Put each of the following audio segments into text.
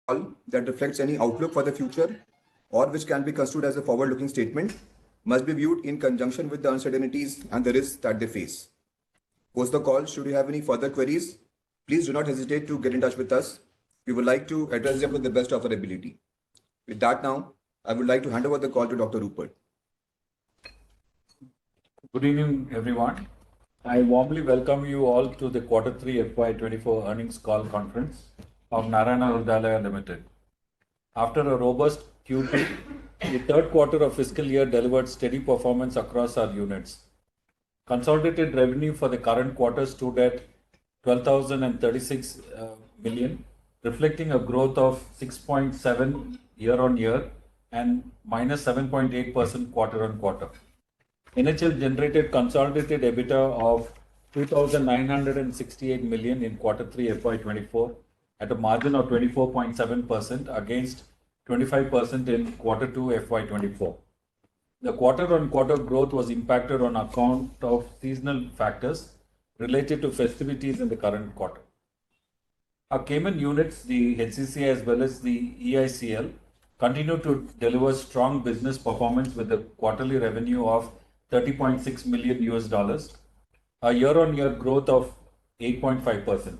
call that reflects any outlook for the future or which can be construed as a forward-looking statement must be viewed in conjunction with the uncertainties and the risks that they face. Post the call, should you have any further queries, please do not hesitate to get in touch with us. We would like to address them to the best of our ability. With that now, I would like to hand over the call to Dr. Rupert. Good evening, everyone. I warmly welcome you all to the Q3 FY24 earnings call conference of Narayana Hrudayalaya Limited. After a robust Q2, the third quarter of fiscal year delivered steady performance across our units. Consolidated revenue for the current quarter stood at 12,036 million, reflecting a growth of 6.7 year-on-year and minus 7.8% quarter-on-quarter. NHL generated consolidated EBITDA of 2,968 million in Q3 FY24 at a margin of 24.7% against 25% in Q2 FY24. The quarter-on-quarter growth was impacted on account of seasonal factors related to festivities in the current quarter. Our Cayman units, the HCCI as well as the EICL, continue to deliver strong business performance with a quarterly revenue of $30.6 million, a year-on-year growth of 8.5%.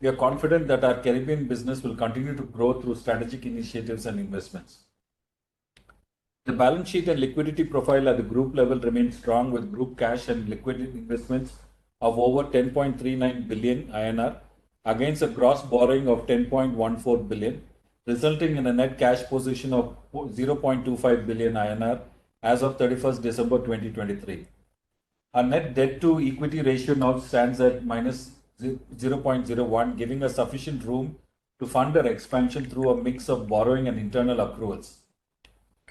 We are confident that our Caribbean business will continue to grow through strategic initiatives and investments. The balance sheet and liquidity profile at the group level remains strong with group cash and liquidity investments of over 10.39 billion INR against a gross borrowing of 10.14 billion, resulting in a net cash position of 0.25 billion INR as of 31st December 2023. Our net debt to equity ratio now stands at minus 0.01, giving us sufficient room to fund our expansion through a mix of borrowing and internal accruals.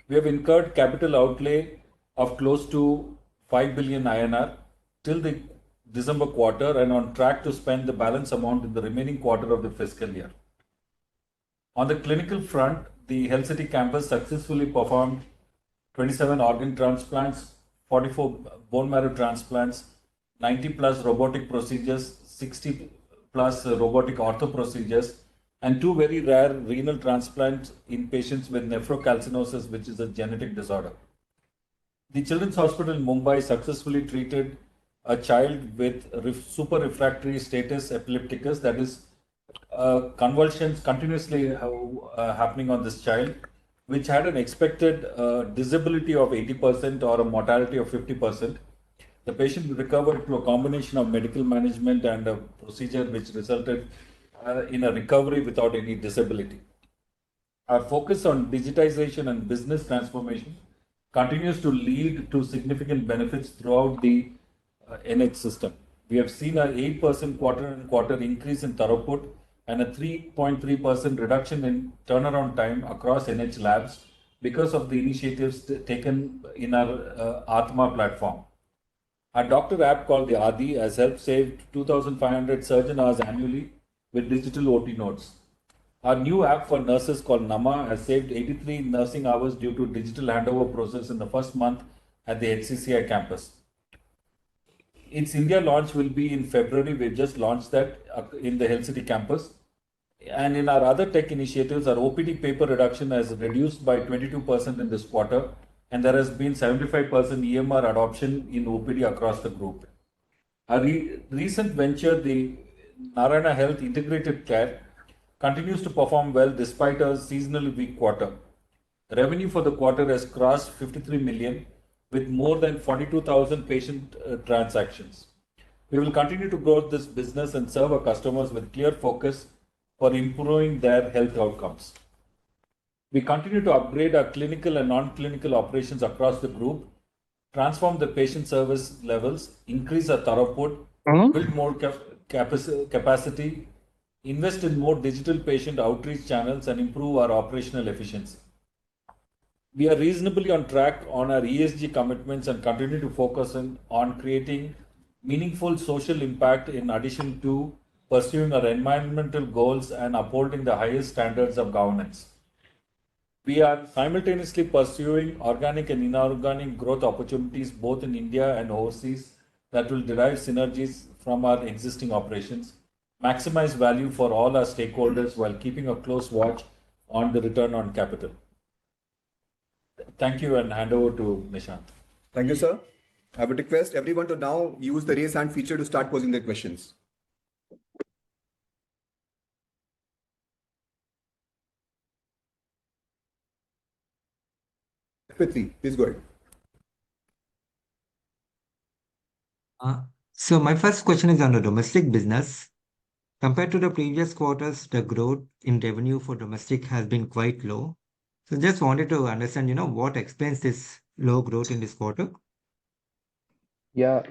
We have incurred capital outlay of close to 5 billion INR till the December quarter and on track to spend the balance amount in the remaining quarter of the fiscal year. On the clinical front, the Health City campus successfully performed 27 organ transplants, 44 bone marrow transplants, 90 plus robotic procedures, 60 plus robotic ortho procedures, and 2 very rare renal transplants in patients with nephrocalcinosis, which is a genetic disorder. The Children's Hospital in Mumbai successfully treated a child with super refractory status epilepticus, that is convulsions continuously happening on this child, which had an expected disability of 80% or a mortality of 50%. The patient recovered through a combination of medical management and a procedure which resulted in a recovery without any disability. Our focus on digitization and business transformation continues to lead to significant benefits throughout the NH system. We have seen an 8% quarter-on-quarter increase in throughput and a 3.3% reduction in turnaround time across NH labs because of the initiatives taken in our Atma platform. Our doctor app called the Adi has helped save 2,500 surgeon hours annually with digital OT notes. Our new app for nurses called Nama has saved 83 nursing hours due to digital handover process in the first month at the HCCI campus. Its India launch will be in February. We've just launched that in the Health City campus. And in our other tech initiatives, our OPD paper reduction has reduced by 22% in this quarter, and there has been 75% EMR adoption in OPD across the group. Our recent venture, the Narayana Health Integrated Care, continues to perform well despite a seasonally weak quarter. Revenue for the quarter has crossed 53 million with more than 42,000 patient transactions. We will continue to grow this business and serve our customers with clear focus for improving their health outcomes. We continue to upgrade our clinical and non-clinical operations across the group, transform the patient service levels, increase our throughput, build more capacity, invest in more digital patient outreach channels, and improve our operational efficiency. We are reasonably on track on our ESG commitments and continue to focus on creating meaningful social impact in addition to pursuing our environmental goals and upholding the highest standards of governance. We are simultaneously pursuing organic and inorganic growth opportunities both in India and overseas that will derive synergies from our existing operations. maximize value for all our stakeholders while keeping a close watch on the return on capital. Thank you, and hand over to Nishant. Thank you, sir. I would request everyone to now use the raise hand feature to start posing their questions. Q3, please go ahead. So my first question is on the domestic business. Compared to the previous quarters, the growth in revenue for domestic has been quite low. So just wanted to understand, what explains this low growth in this quarter? Yeah,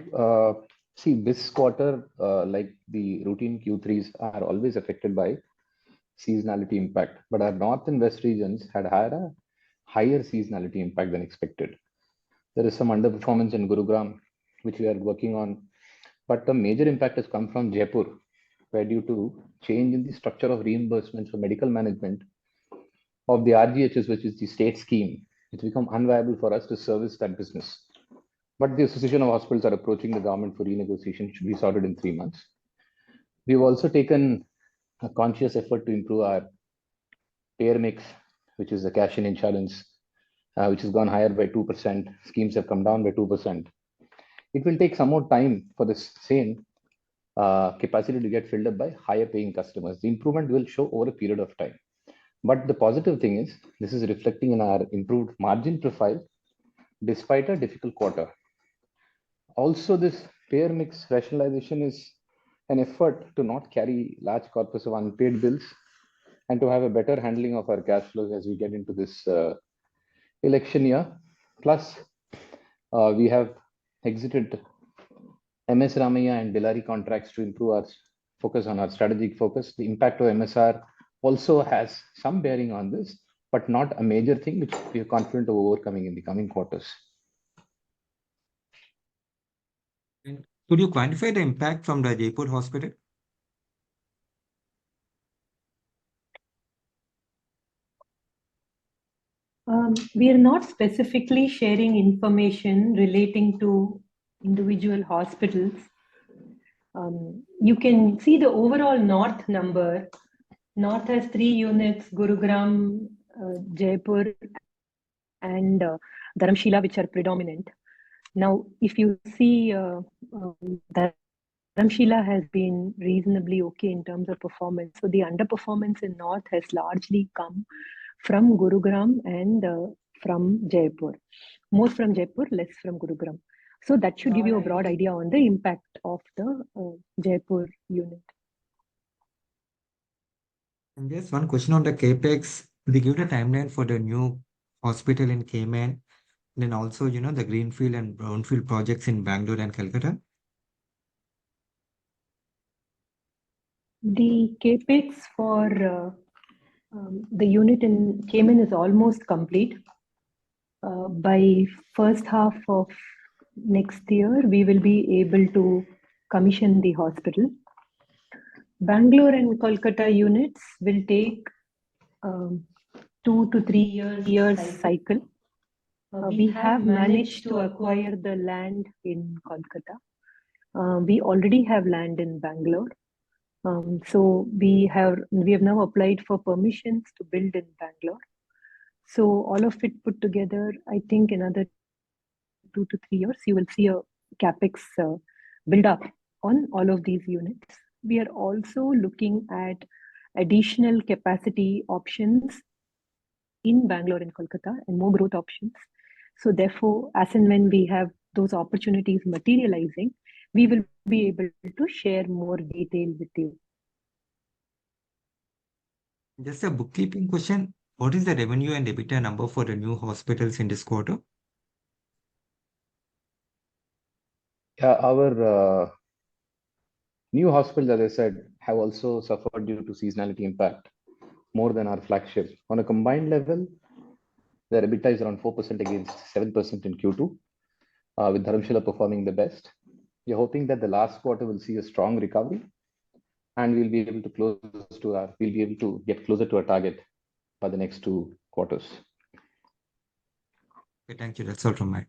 see, this quarter, like the routine Q3s, are always affected by seasonality impact. But our north and west regions had had a higher seasonality impact than expected. There is some underperformance in Gurugram, which we are working on. But the major impact has come from Jaipur, where due to change in the structure of reimbursements for medical management of the RGHS, which is the state scheme, it's become unviable for us to service that business. But the Association of Hospitals are approaching the government for renegotiation, should be sorted in 3 months. We've also taken a conscious effort to improve our payer mix, which is the cash-in insurance, which has gone higher by 2%. Schemes have come down by 2%. It will take some more time for this same capacity to get filled up by higher paying customers. The improvement will show over a period of time. But the positive thing is, this is reflecting in our improved margin profile despite a difficult quarter. Also, this payer mix rationalization is an effort to not carry large corpus of unpaid bills and to have a better handling of our cash flows as we get into this election year. Plus, we have exited MS Ramaiah and Bellary contracts to improve our focus on our strategic focus. The impact of MSR also has some bearing on this, but not a major thing, which we are confident of overcoming in the coming quarters. And could you quantify the impact from the Jaipur hospital? We are not specifically sharing information relating to individual hospitals. You can see the overall North number. North has 3 units, Gurugram, Jaipur, and Dharamshila, which are predominant. Now, if you see, Dharamshila has been reasonably okay in terms of performance. So the underperformance in North has largely come from Gurugram and from Jaipur. More from Jaipur, less from Gurugram. So that should give you a broad idea on the impact of the Jaipur unit. And just one question on the CAPEX. They give the timeline for the new hospital in Cayman, then also, the Greenfield and Brownfield projects in Bangalore and Calcutta. The CAPEX for the unit in Cayman is almost complete. By first half of next year, we will be able to commission the hospital. Bangalore and Kolkata units will take 2 to 3 years cycle. We have managed to acquire the land in Kolkata. We already have land in Bangalore. So we have now applied for permissions to build in Bangalore. So all of it put together, I think another 2 to 3 years, you will see a CAPEX build up on all of these units. We are also looking at additional capacity options in Bangalore and Kolkata and more growth options. So therefore, as and when we have those opportunities materializing, we will be able to share more detail with you. Just a bookkeeping question. What is the revenue and EBITDA number for the new hospitals in this quarter? Yeah, our new hospitals, as I said, have also suffered due to seasonality impact more than our flagship. On a combined level, their EBITDA is around 4% against 7% in Q2, with Dharamshila performing the best. We're hoping that the last quarter will see a strong recovery, and we'll be able to get closer to our target by the next 2 quarters. Okay, thank you. That's all from me.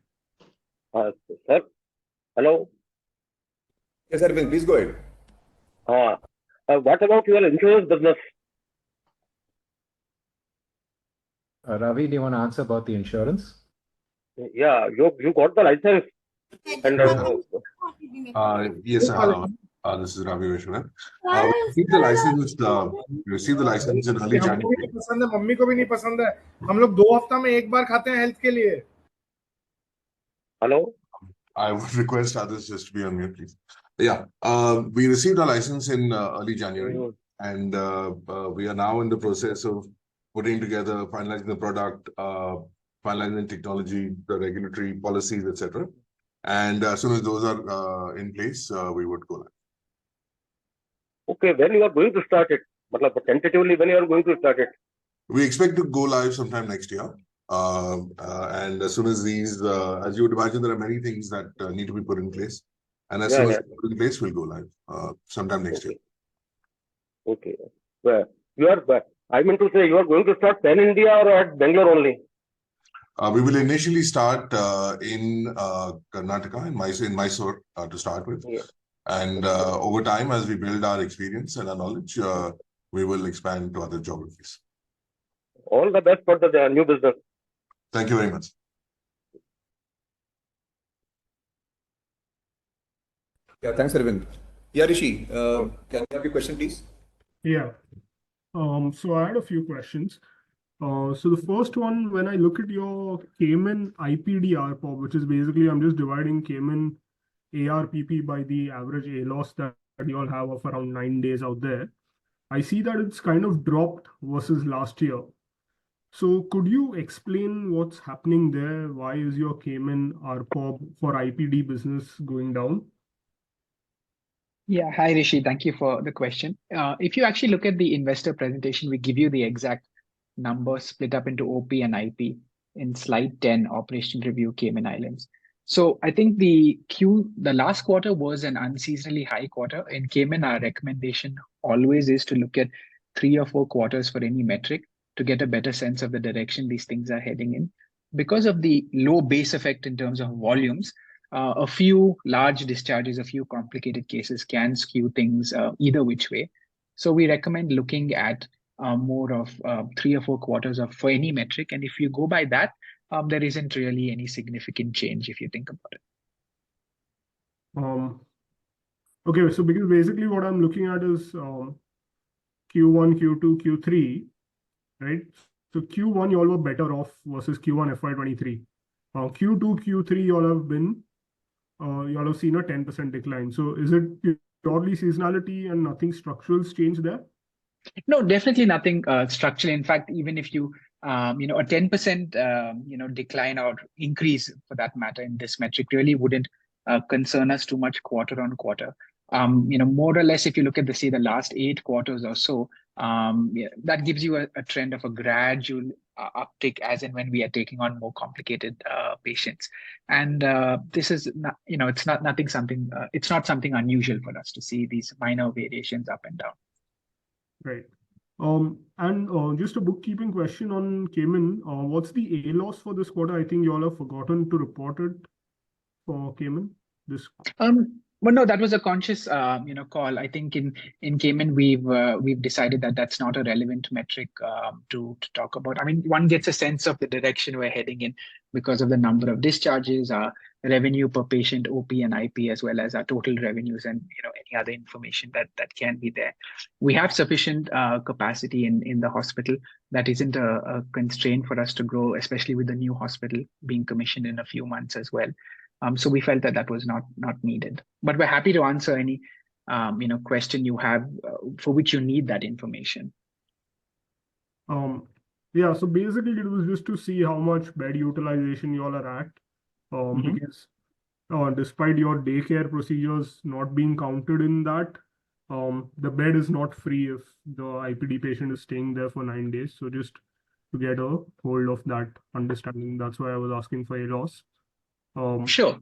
Sir, hello. Yes, Arvind, please go ahead. What about your insurance business? Ravi, do you want to answer about the insurance? Yeah, you got the license, and Yes, this is Ravi Vishwanath. We received the license in early हमको भी January. नहीं पसंद है, mummy को भी नहीं पसंद है. हम लोग 2 हफ्ता में एक बार खाते हैं हेल्थ के लिए. hello. I would request others just to be on mute, please. Yeah, we received our license in early January, and we are now in the process of putting together, finalizing the product, finalizing the technology, the regulatory policies, etc. And as soon as those are in place, we would go live. Okay, when you are going to start it? Matlab, tentatively, when you are going to start it? We expect to go live sometime next year. And as soon as these, as you would imagine, there are many things that need to be put in place. And as soon as we put in place, we'll go live sometime next year. Okay. Well, I mean to say, you are going to start pan India or at Bangalore only? We will initially start in Karnataka, in Mysore to start with. Yeah. And over time, as we build our experience and our knowledge, we will expand to other geographies. All the best for the new business. Thank you very much. Yeah, thanks, Arvind. Yeah, Rishi, can I have your question, please? Yeah. So I had a few questions. So the first one, when I look at your Cayman IPD ARPOB, which is basically, I'm just dividing Cayman ARPP by the average ALOS that you all have of around 9 days out there. I see that it's kind of dropped versus last year. So could you explain what's happening there? Why is your Cayman ARPOB for IPD business going down? Yeah, hi Rishi, thank you for the question. If you actually look at the investor presentation, we give you the exact numbers split up into OP and IP in slide 10, operational review Cayman Islands. So I think the last quarter was an unseasonally high quarter. In Cayman, our recommendation always is to look at 3 or 4 quarters for any metric to get a better sense of the direction these things are heading in. Because of the low base effect in terms of volumes, a few large discharges, a few complicated cases can skew things either which way. So we recommend looking at more of 3 or 4 quarters for any metric. And if you go by that, there isn't really any significant change if you think about it. Okay, so because basically what I'm looking at is Q1, Q2, Q3, right? So Q1, you all were better off versus Q1 FY23. Q2, Q3, you all have been, you all have seen a 10% decline. So is it purely seasonality and nothing structural change there? No, definitely nothing structural. In fact, even if you, a 10%, decline or increase for that matter in this metric really wouldn't concern us too much quarter on quarter. More or less, if you look at the last 8 quarters or so, that gives you a trend of a gradual uptick as and when we are taking on more complicated patients. And this is not, it's not something unusual for us to see these minor variations up and down. Right. And just a bookkeeping question on Cayman. What's the ALOS for this quarter? I think you all have forgotten to report it for Cayman. Well, no, that was a conscious, call. I think in Cayman we've decided that that's not a relevant metric to talk about. I mean, one gets a sense of the direction we're heading in because of the number of discharges, revenue per patient, OP and IP, as well as our total revenues and any other information that can be there. We have sufficient capacity in the hospital. That isn't a constraint for us to grow, especially with the new hospital being commissioned in a few months as well. So we felt that was not needed. But we're happy to answer any question you have for which you need that information. Yeah, so basically it was just to see how much bed utilization you all are at. Because despite your daycare procedures not being counted in that, the bed is not free if the IPD patient is staying there for 9 days. So just to get a hold of that understanding, that's why I was asking for a loss. Sure.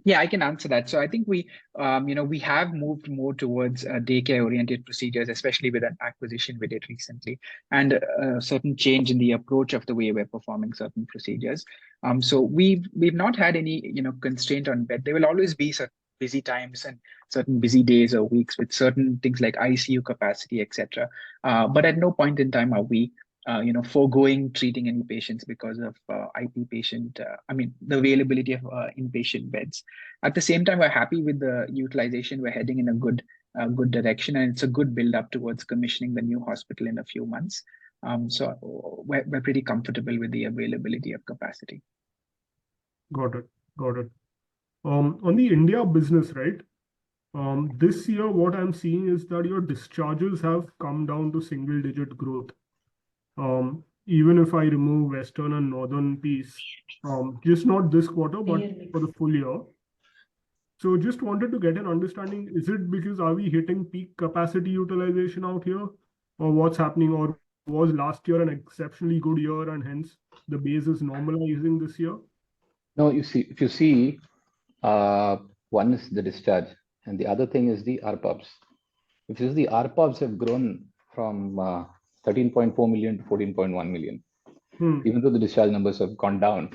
Yeah, I can answer that. So I think we have moved more towards daycare-oriented procedures, especially with an acquisition we did recently, and a certain change in the approach of the way we're performing certain procedures. So we've not had any constraint on bed. There will always be busy times and certain busy days or weeks with certain things like ICU capacity, etc. But at no point in time are we foregoing treating any patients because of IP patient, the availability of inpatient beds. At the same time, we're happy with the utilization. We're heading in a good direction, and it's a good build up towards commissioning the new hospital in a few months. So we're pretty comfortable with the availability of capacity. Got it. Got it. On the India business, right? This year, what I'm seeing is that your discharges have come down to single-digit growth. Even if I remove Western and Northern piece, just not this quarter, but for the full year. So just wanted to get an understanding, is it because are we hitting peak capacity utilization out here, or what's happening, or was last year an exceptionally good year and hence the base is normalizing this year? No, if you see, one is the discharge and the other thing is the RPOBs. If you see, the RPOBs have grown from 13.4 million to 14.1 million, even though the discharge numbers have gone down.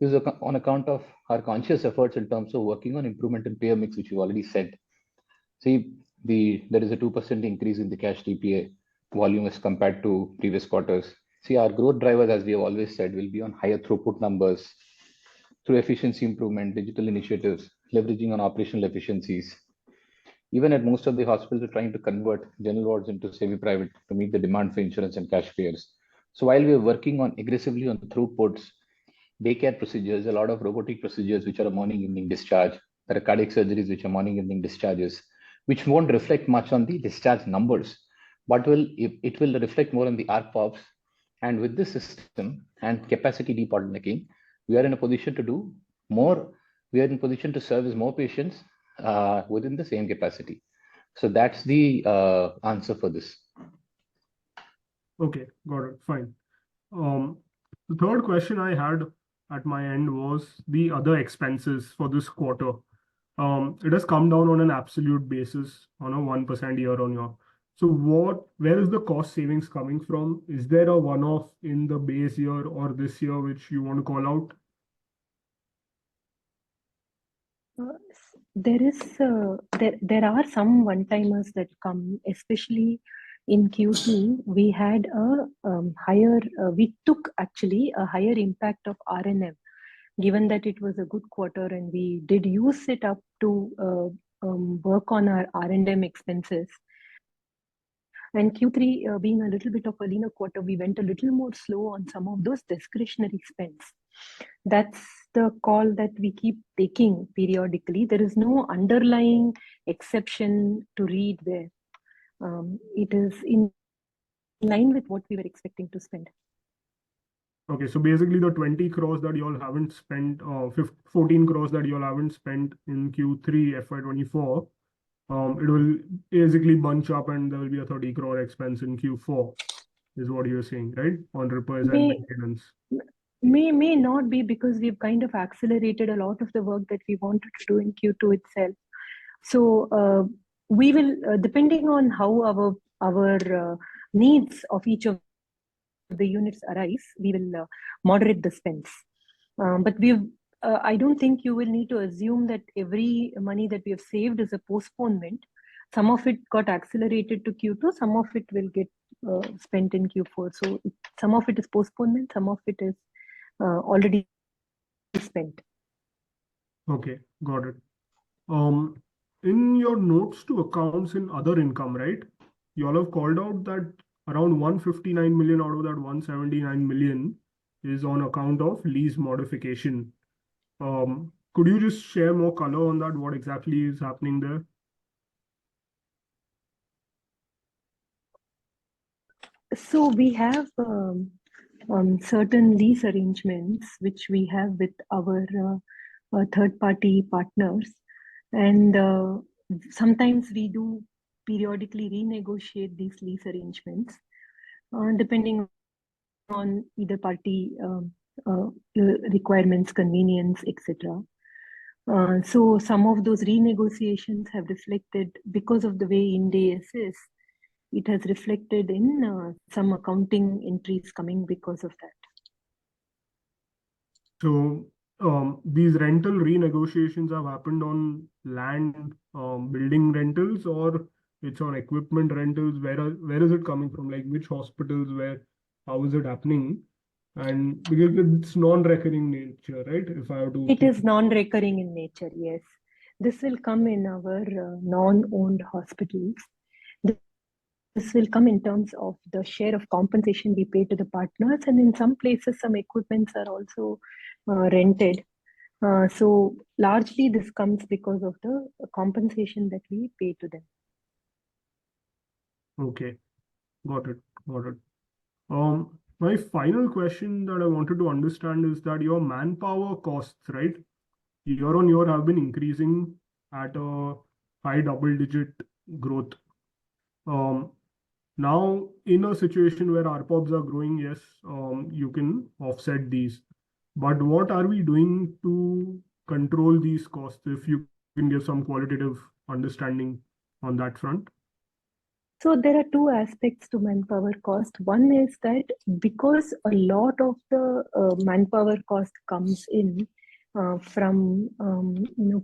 This is on account of our conscious efforts in terms of working on improvement in payer mix, which we've already said. See, there is a 2% increase in the cash TPA volume as compared to previous quarters. See, our growth drivers, as we have always said, will be on higher throughput numbers through efficiency improvement, digital initiatives, leveraging on operational efficiencies. Even at most of the hospitals, we're trying to convert general wards into semi-private to meet the demand for insurance and cash payers. So while we're working on aggressively on throughputs, daycare procedures, a lot of robotic procedures which are a morning evening discharge, there are cardiac surgeries which are morning evening discharges, which won't reflect much on the discharge numbers, but it will reflect more on the RPOBs. And with this system and capacity debottlenecking, we are in a position to do more. We are in a position to service more patients within the same capacity. So that's the answer for this. Okay, got it. Fine. The third question I had at my end was the other expenses for this quarter. It has come down on an absolute basis on a 1% year on year. So where is the cost savings coming from? Is there a one-off in the base year or this year which you want to call out? There are some one-timers that come, especially in Q2. We had we took actually a higher impact of R&M, given that it was a good quarter and we did use it up to work on our R&M expenses. And Q3 being a little bit of a leaner quarter, we went a little more slow on some of those discretionary spends. That's the call that we keep taking periodically. There is no underlying exception to read there. It is in line with what we were expecting to spend. Okay, so basically the 20 crores that you all haven't spent, 14 crores that you all haven't spent in Q3 FY24, it will basically bunch up and there will be a 30 crore expense in Q4, is what you're saying, right? On repairs and maintenance. May not be, because we've kind of accelerated a lot of the work that we wanted to do in Q2 itself. So we will, depending on how our needs of each of the units arise, we will moderate the spends. But I don't think you will need to assume that every money that we have saved is a postponement. Some of it got accelerated to Q2, some of it will get spent in Q4. So some of it is postponement, some of it is already spent. Okay, got it. In your notes to accounts in other income, right? You all have called out that around 159 million out of that 179 million is on account of lease modification. Could you just share more color on that? What exactly is happening there? So we have certain lease arrangements which we have with our third-party partners, and sometimes we do periodically renegotiate these lease arrangements depending on either party requirements, convenience, etc. So some of those renegotiations have reflected, because of the way Ind AS is, it has reflected in some accounting entries coming because of that. So these rental renegotiations have happened on land, building rentals, or it's on equipment rentals? Where is it coming from? Like which hospitals, how is it happening? And because it's non-recurring nature, right? If I have to It is non-recurring in nature, yes. This will come in our non-owned hospitals. This will come in terms of the share of compensation we pay to the partners, and in some places, some equipments are also rented. So largely, this comes because of the compensation that we pay to them. Okay, got it. My final question that I wanted to understand is that your manpower costs, right, year on year have been increasing at a high double-digit growth. Now, in a situation where ARPOBs are growing, yes, you can offset these. But what are we doing to control these costs? If you can give some qualitative understanding on that front. So there are two aspects to manpower cost. One is that because a lot of the manpower cost comes in from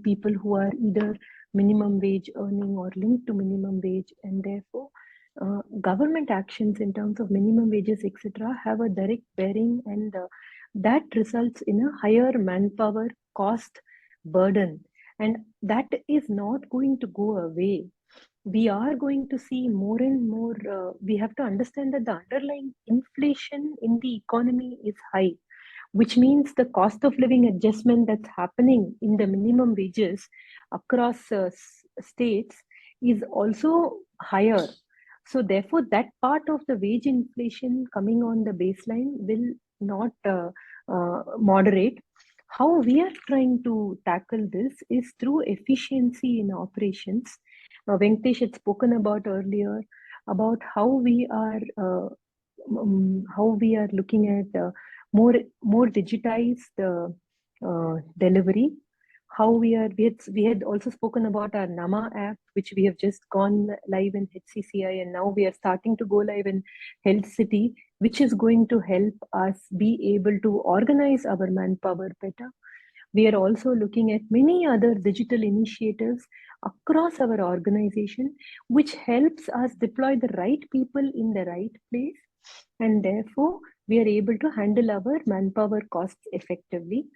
people who are either minimum wage earning or linked to minimum wage, and therefore government actions in terms of minimum wages, etc., have a direct bearing, and that results in a higher manpower cost burden, and that is not going to go away. We are going to see more and more. We have to understand that the underlying inflation in the economy is high, which means the cost of living adjustment that's happening in the minimum wages across states is also higher. So therefore, that part of the wage inflation coming on the baseline will not moderate. How we are trying to tackle this is through efficiency in operations. Venkatesh had spoken about earlier about how we are looking at more digitized delivery. How we had also spoken about our Nama app, which we have just gone live in HCCI, and now we are starting to go live in Health City, which is going to help us be able to organize our manpower better. We are also looking at many other digital initiatives across our organization, which helps us deploy the right people in the right place, and therefore we are able to handle our manpower costs effectively.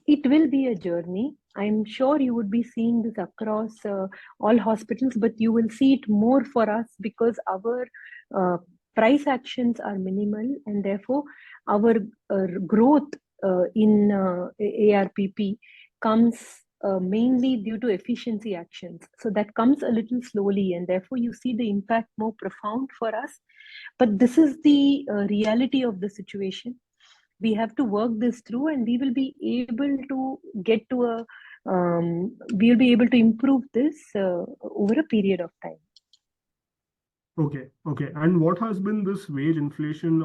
It will be a journey. I'm sure you would be seeing this across all hospitals, but you will see it more for us because our price actions are minimal, and therefore our growth in ARPP comes mainly due to efficiency actions. So that comes a little slowly, and therefore you see the impact more profound for us. But this is the reality of the situation. We have to work this through, and we will be able to get to we'll be able to improve this over a period of time. Okay. And what has been this wage inflation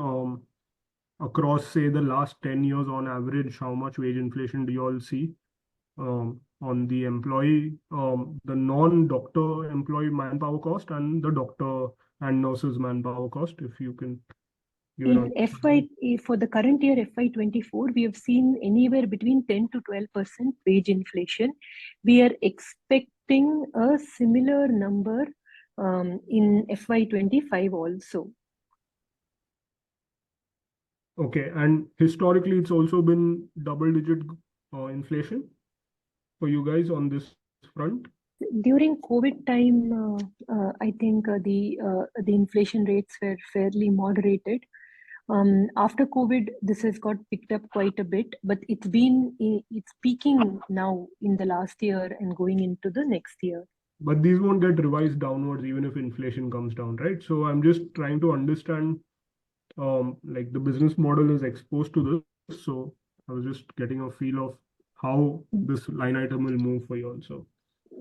across, say, the last 10 years on average? How much wage inflation do you all see on the employee, the non-doctor employee manpower cost, and the doctor and nurses manpower cost? If you can. In for the current year FY24, we have seen anywhere between 10 to 12% wage inflation. We are expecting a similar number in FY25 also. Okay, and historically, it's also been double-digit inflation for you guys on this front? During COVID time, I think the inflation rates were fairly moderated. After COVID, this has got picked up quite a bit, but it's peaking now in the last year and going into the next year. But these won't get revised downwards even if inflation comes down, right? So I'm just trying to understand, like the business model is exposed to this. So I was just getting a feel of how this line item will move for you also.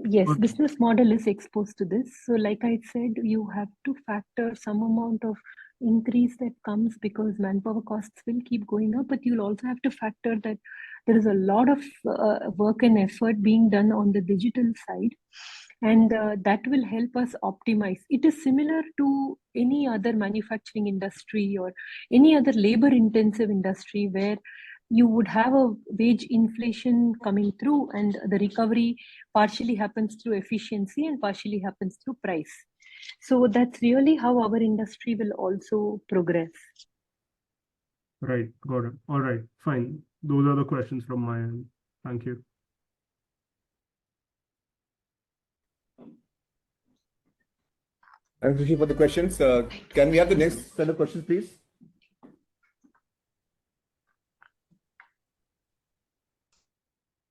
Yes, business model is exposed to this. So like I said, you have to factor some amount of increase that comes because manpower costs will keep going up, but you'll also have to factor that there is a lot of work and effort being done on the digital side, and that will help us optimize. It is similar to any other manufacturing industry or any other labor intensive industry where you would have a wage inflation coming through, and the recovery partially happens through efficiency and partially happens through price. So that's really how our industry will also progress. Right, got it. All right, fine. Those are the questions from my end. Thank you. Thanks, Rishi, for the questions. Can we have the next set of questions, please?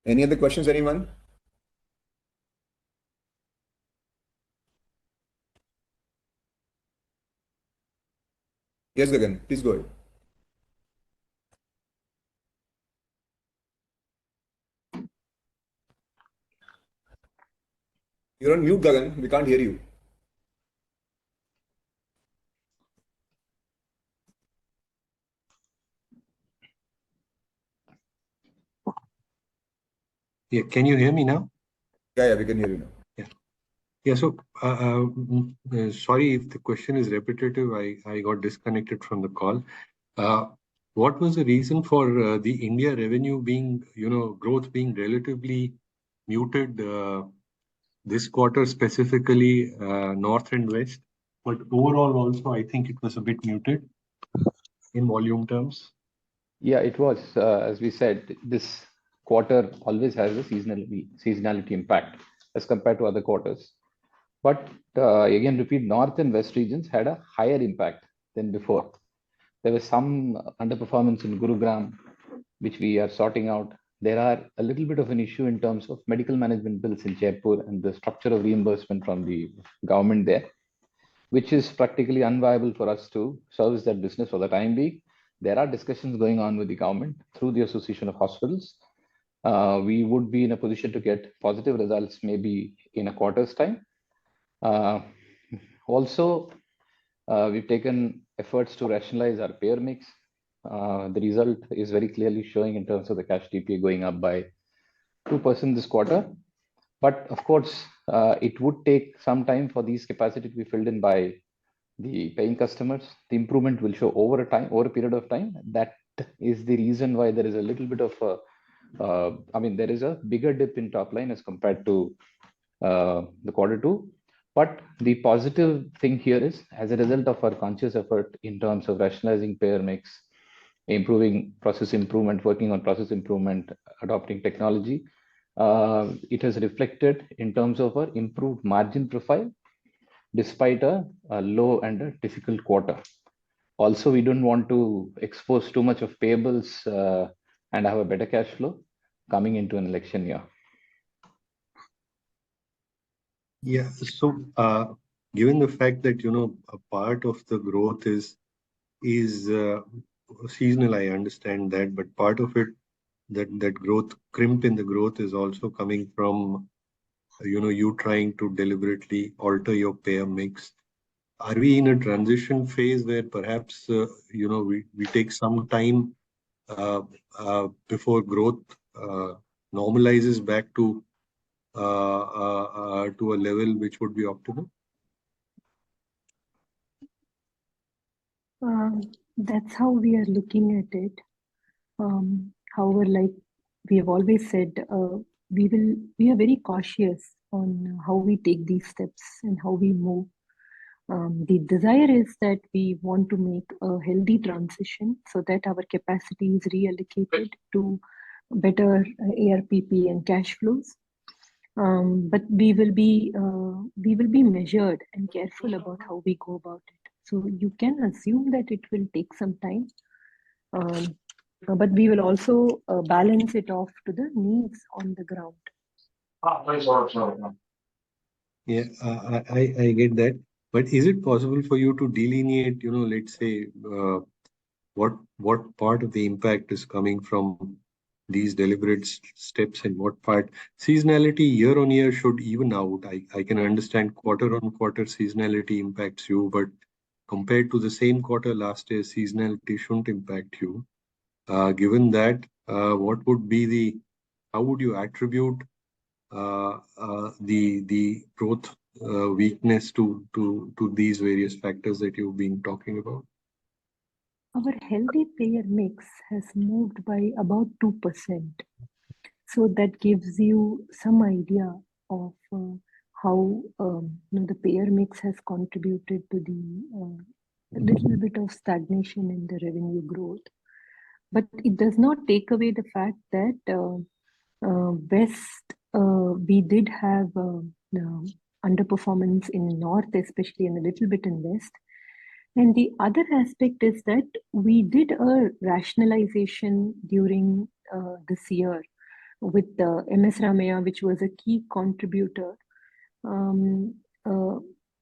Any other questions, anyone? Yes, Gagan, please go ahead. You're on mute, Gagan. We can't hear you. Yeah, can you hear me now? Yeah, we can hear you now. Yeah, so sorry if the question is repetitive. I got disconnected from the call. What was the reason for the India revenue being, growth being relatively muted this quarter, specifically North and West? But overall also, I think it was a bit muted in volume terms. Yeah, it was. As we said, this quarter always has a seasonality impact as compared to other quarters. But again, repeat, North and West regions had a higher impact than before. There was some underperformance in Gurugram, which we are sorting out. There are a little bit of an issue in terms of medical management bills in Jaipur and the structure of reimbursement from the government there, which is practically unviable for us to service that business for the time being. There are discussions going on with the government through the Association of Hospitals. We would be in a position to get positive results maybe in a quarter's time. Also, we've taken efforts to rationalize our payer mix. The result is very clearly showing in terms of the cash TPA going up by 2% this quarter. But of course, it would take some time for these capacity to be filled in by the paying customers. The improvement will show over a period of time. That is the reason why there is a little bit of there is a bigger dip in top line as compared to the quarter 2. But the positive thing here is, as a result of our conscious effort in terms of rationalizing payer mix, improving process improvement, working on process improvement, adopting technology, it has reflected in terms of our improved margin profile, despite a low and a difficult quarter. Also, we don't want to expose too much of payables and have a better cash flow coming into an election year. Yeah, so given the fact that a part of the growth is seasonal, I understand that, but part of it, that growth, crimp in the growth, is also coming from you trying to deliberately alter your payer mix. Are we in a transition phase where perhaps we take some time before growth normalizes back to a level which would be optimal? That's how we are looking at it. However, like we have always said, we are very cautious on how we take these steps and how we move. The desire is that we want to make a healthy transition so that our capacity is reallocated to better ARPP and cash flows. But we will be measured and careful about how we go about it. So you can assume that it will take some time, but we will also balance it off to the needs on the ground. Yeah, I get that. But is it possible for you to delineate, let's say, what part of the impact is coming from these deliberate steps and what part? Seasonality year on year should even out. I can understand quarter on quarter seasonality impacts you, but compared to the same quarter last year, seasonality shouldn't impact you. Given that, what would be how would you attribute the growth weakness to these various factors that you've been talking about? our healthy payer mix has moved by about 2%. So that gives you some idea of how the payer mix has contributed to the little bit of stagnation in the revenue growth. But it does not take away the fact that West, we did have underperformance in North, especially, and a little bit in West. And the other aspect is that we did a rationalization during this year with MS Ramaya, which was a key contributor um, uh,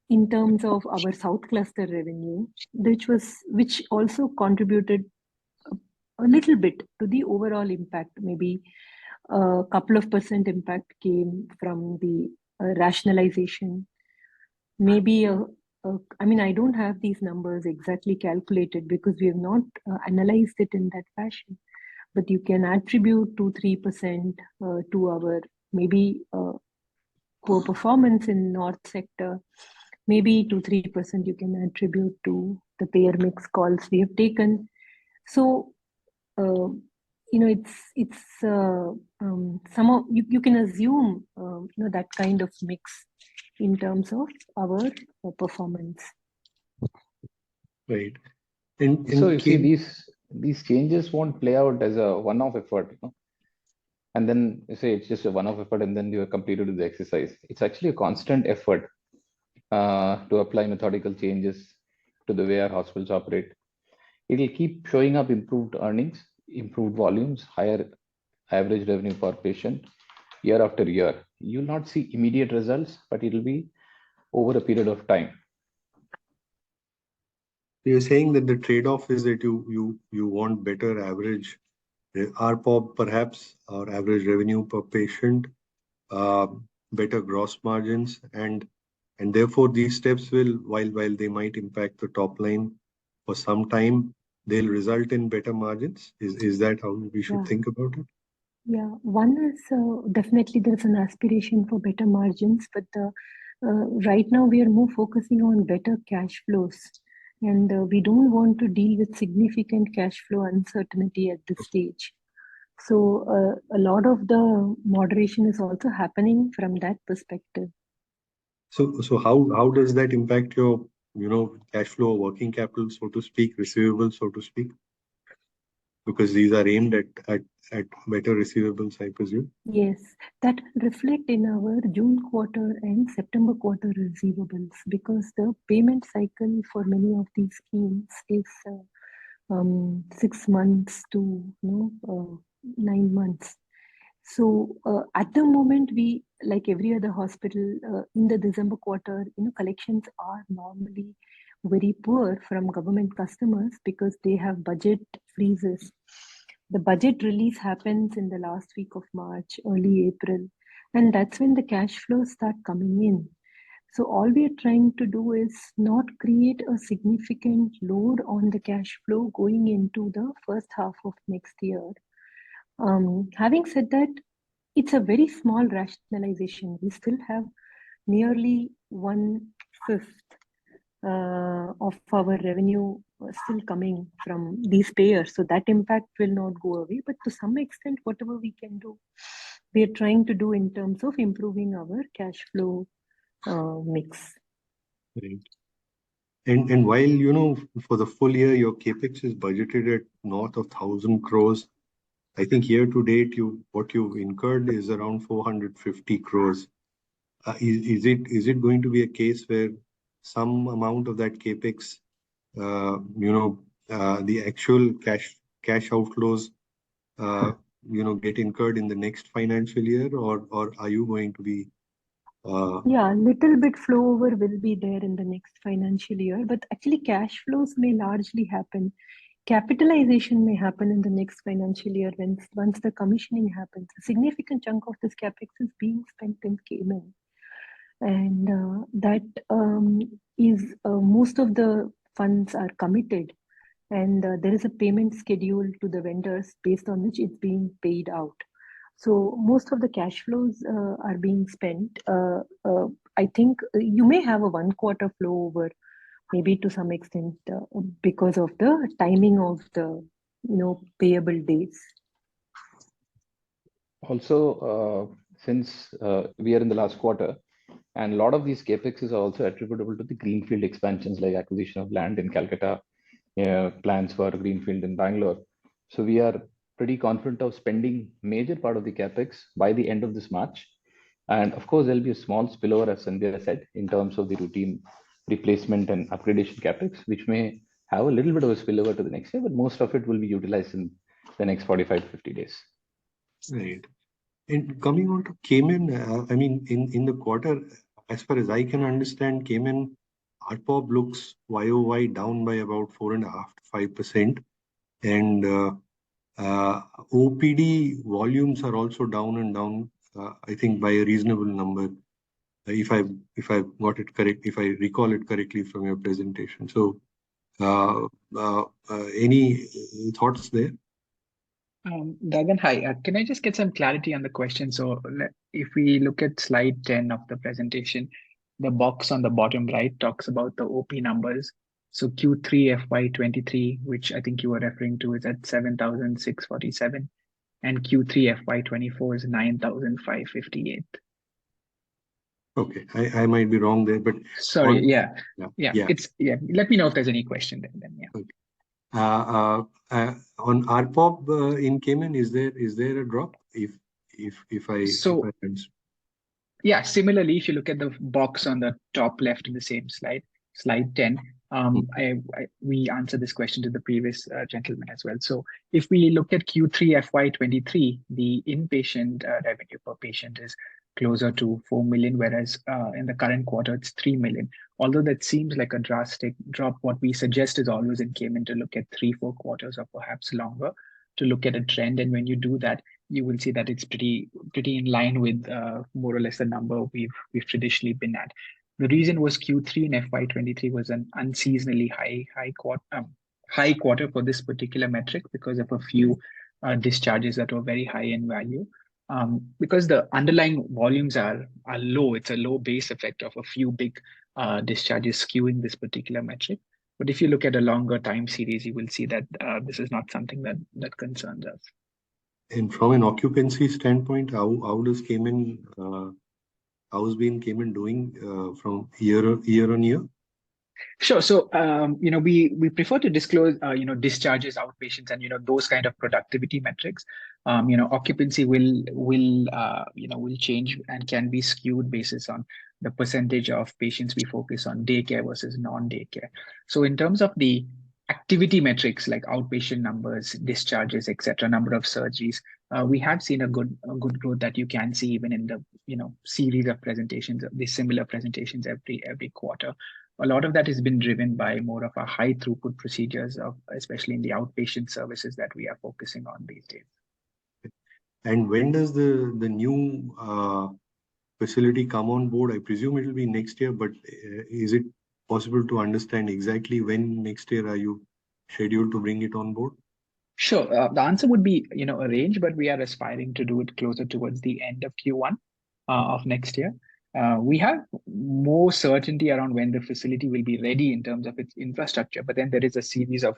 in terms of our South Cluster revenue, which also contributed a little bit to the overall impact. Maybe a couple of percent impact came from the rationalization. Maybe I mean, I don't have these numbers exactly calculated because we have not analyzed it in that fashion. But you can attribute 2-3% to our maybe poor performance in North sector. Maybe 2-3% you can attribute to the payer mix calls we have taken. So it's some of you can assume that kind of mix in terms of our performance. Right. So you see, these changes won't play out as a one-off effort, and then you say it's just a one-off effort, and then you are completed with the exercise. It's actually a constant effort to apply methodical changes to the way our hospitals operate. It will keep showing up improved earnings, improved volumes, higher average revenue per patient year after year. You'll not see immediate results, but it will be over a period of time. You're saying that the trade-off is that you want better average RPOB perhaps, or average revenue per patient, better gross margins, and therefore these steps will, while they might impact the top line for some time, they'll result in better margins. Is that how we should think about it? Yeah, one is definitely there's an aspiration for better margins, but right now we are more focusing on better cash flows, and we don't want to deal with significant cash flow uncertainty at this stage. So a lot of the moderation is also happening from that perspective. So how does that impact your cash flow, working capital, so to speak, receivables, so to speak? Because these are aimed at better receivables, I presume. Yes, that will reflect in our June quarter and September quarter receivables, because the payment cycle for many of these schemes is 6 months to 9 months. So at the moment, we, like every other hospital, in the December quarter, collections are normally very poor from government customers because they have budget freezes. The budget release happens in the last week of March, early April, and that's when the cash flows start coming in. So all we are trying to do is not create a significant load on the cash flow going into the first half of next year. Having said that, it's a very small rationalization. We still have nearly 1/5 of our revenue still coming from these payers. So that impact will not go away. But to some extent, whatever we can do, we are trying to do in terms of improving our cash flow mix. Right. And while, for the full year, your CapEx is budgeted at north of 1,000 crores. I think year to date, what you've incurred is around 450 crores. Is it going to be a case where some amount of that CapEx, the actual cash outflows, get incurred in the next financial year, or are you going to be? Yeah, little bit flow over will be there in the next financial year, but actually cash flows may largely happen. Capitalization may happen in the next financial year once the commissioning happens. A significant chunk of this capex is being spent in Cayman, and that is most of the funds are committed, and there is a payment schedule to the vendors based on which it's being paid out. So most of the cash flows are being spent. I think you may have a 1 quarter flow over maybe to some extent because of the timing of the payable days. Also, since we are in the last quarter, and a lot of these capexes are also attributable to the greenfield expansions like acquisition of land in Calcutta, plans for greenfield in Bangalore. So we are pretty confident of spending major part of the capex by the end of this March. And of course, there'll be a small spillover, as Sandhya said, in terms of the routine replacement and upgradation capex, which may have a little bit of a spillover to the next year, but most of it will be utilized in the next 45 to 50 days. Right. And coming on to Cayman, I mean, in the quarter, as far as I can understand, Cayman ARPOB looks YOY down by about 4.5% to 5%. And OPD volumes are also down, I think by a reasonable number, if I got it correct, if I recall it correctly from your presentation. So, any thoughts there? Gagan, hi. Can I just get some clarity on the question? So if we look at slide 10 of the presentation, the box on the bottom right talks about the OP numbers. So Q3 FY23, which I think you were referring to, is at 7,647, and Q3 FY24 is 9,558. Okay, I might be wrong there, but sorry, yeah. It's Let me know if there's any question then. Yeah. Okay. On ARPOB in Cayman, is there a drop? Yeah, similarly, if you look at the box on the top left in the same slide 10, we answered this question to the previous gentleman as well. So if we look at Q3 FY23, the inpatient revenue per patient is closer to 4 million, whereas in the current quarter, it's 3 million. Although that seems like a drastic drop, what we suggest is always in Cayman to look at 3-4 quarters or perhaps longer to look at a trend. And when you do that, you will see that it's pretty in line with more or less the number we've traditionally been at. The reason was Q3 in FY23 was an unseasonally high quarter for this particular metric because of a few discharges that were very high in value. Because the underlying volumes are low, it's a low base effect of a few big discharges skewing this particular metric. But if you look at a longer time series, you will see that this is not something that concerns us. And from an occupancy standpoint, how does Cayman, how's been Cayman doing from year on year? Sure. So, we prefer to disclose, discharges, outpatients, and, those kind of productivity metrics. Occupancy will change and can be skewed basis on the percentage of patients we focus on day care versus non-day care. So in terms of the activity metrics like outpatient numbers, discharges, etc., number of surgeries, we have seen a good growth that you can see even in the series of presentations, the similar presentations every quarter. A lot of that has been driven by more of a high throughput procedures, especially in the outpatient services that we are focusing on these days. And when does the new facility come on board? I presume it will be next year, but is it possible to understand exactly when next year are you scheduled to bring it on board? Sure. The answer would be, a range, but we are aspiring to do it closer towards the end of Q1 of next year. We have more certainty around when the facility will be ready in terms of its infrastructure, but then there is a series of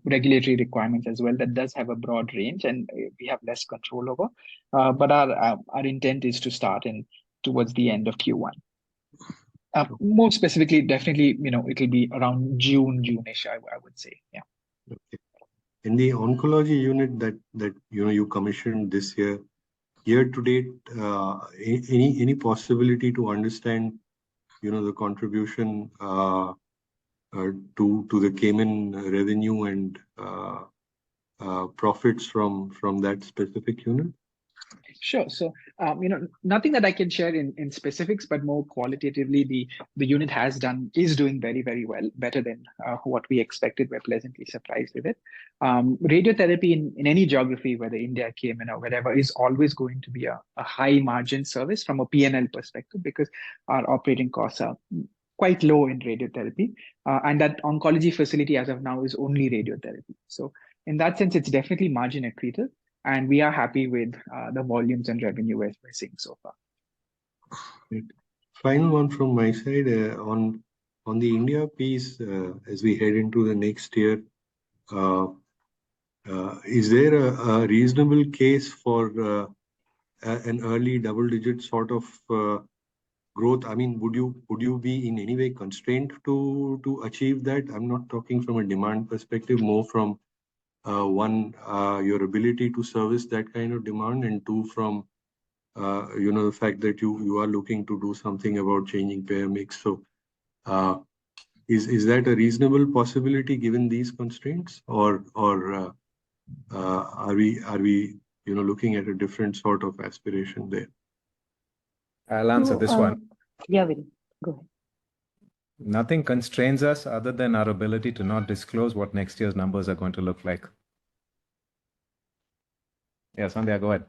regulatory requirements as well that does have a broad range and we have less control over. But our intent is to start towards the end of Q1. More specifically, definitely, it'll be around June-ish, I would say. Yeah. Okay. In the oncology unit that you commissioned this year to date, any possibility to understand the contribution to the Cayman revenue and profits from that specific unit? Sure. So, nothing that I can share in specifics, but more qualitatively, the unit is doing very, very well, better than what we expected. We're pleasantly surprised with it. Radiotherapy in any geography, whether India, Cayman, or wherever, is always going to be a high margin service from a P&L perspective because our operating costs are quite low in radiotherapy. And that oncology facility as of now is only radiotherapy. So in that sense, it's definitely margin accretive. And we are happy with the volumes and revenue we're seeing so far. Final one from my side on on the India piece, as we head into the next year, is there a reasonable case for an early double-digit sort of growth? I mean, would you be in any way constrained to achieve that? I'm not talking from a demand perspective, more from one, your ability to service that kind of demand, and two, from the fact that you are looking to do something about changing payer mix. So, is that a reasonable possibility given these constraints, or are we looking at a different sort of aspiration there? I'll answer this one. Yeah, Vinny, go ahead. Nothing constrains us other than our ability to not disclose what next year's numbers are going to look like. Yeah, Sandhya, go ahead.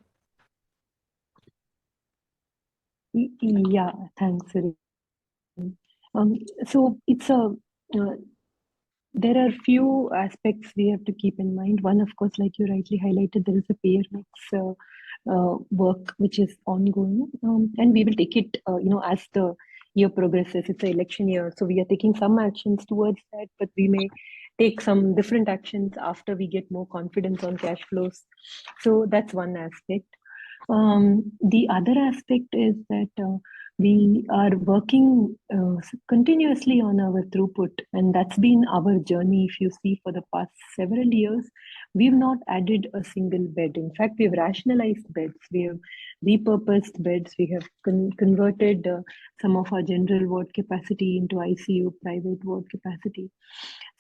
Yeah, thanks, Vinny. So it's there are few aspects we have to keep in mind. One, of course, like you rightly highlighted, there is a payer mix work which is ongoing, and we will take it, as the year progresses. It's an election year, so we are taking some actions towards that, but we may take some different actions after we get more confidence on cash flows. So that's one aspect. The other aspect is that we are working continuously on our throughput, and that's been our journey. If you see, for the past several years, we've not added a single bed. In fact, we've rationalized beds, we have repurposed beds, we have converted some of our general ward capacity into ICU private ward capacity.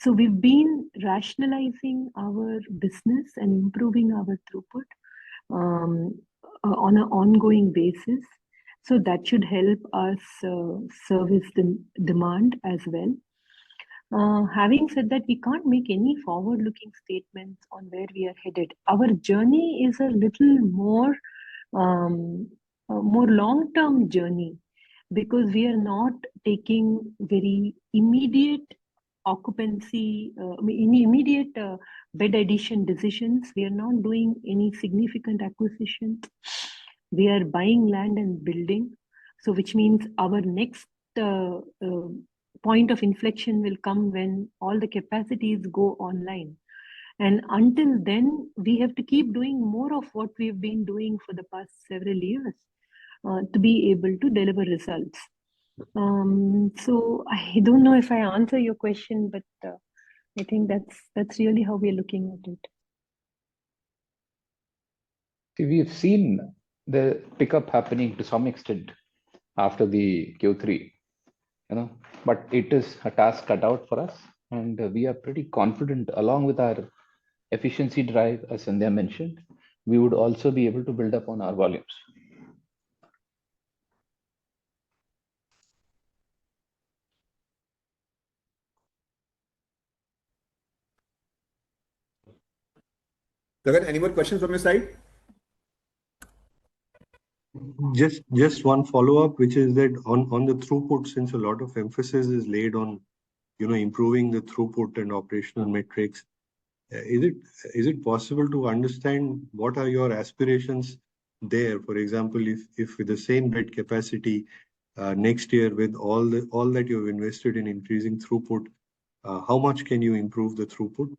So we've been rationalizing our business and improving our throughput on an ongoing basis. So that should help us service the demand as well. Having said that, we can't make any forward-looking statements on where we are headed. Our journey is a little more long-term journey, because we are not taking very immediate occupancy, immediate bed addition decisions. We are not doing any significant acquisitions. We are buying land and building. So which means our next point of inflection will come when all the capacities go online. And until then, we have to keep doing more of what we've been doing for the past several years to be able to deliver results. So I don't know if I answer your question, but I think that's really how we're looking at it. See, we've seen the pickup happening to some extent after the Q3, but it is a task cut out for us, and we are pretty confident, along with our efficiency drive, as Sandhya mentioned, we would also be able to build up on our volumes. Gagan, any more questions from your side? Just one follow-up, which is that on the throughput, since a lot of emphasis is laid on improving the throughput and operational metrics, is it possible to understand what are your aspirations there? For example, if with the same bed capacity next year, with all that you've invested in increasing throughput, how much can you improve the throughput?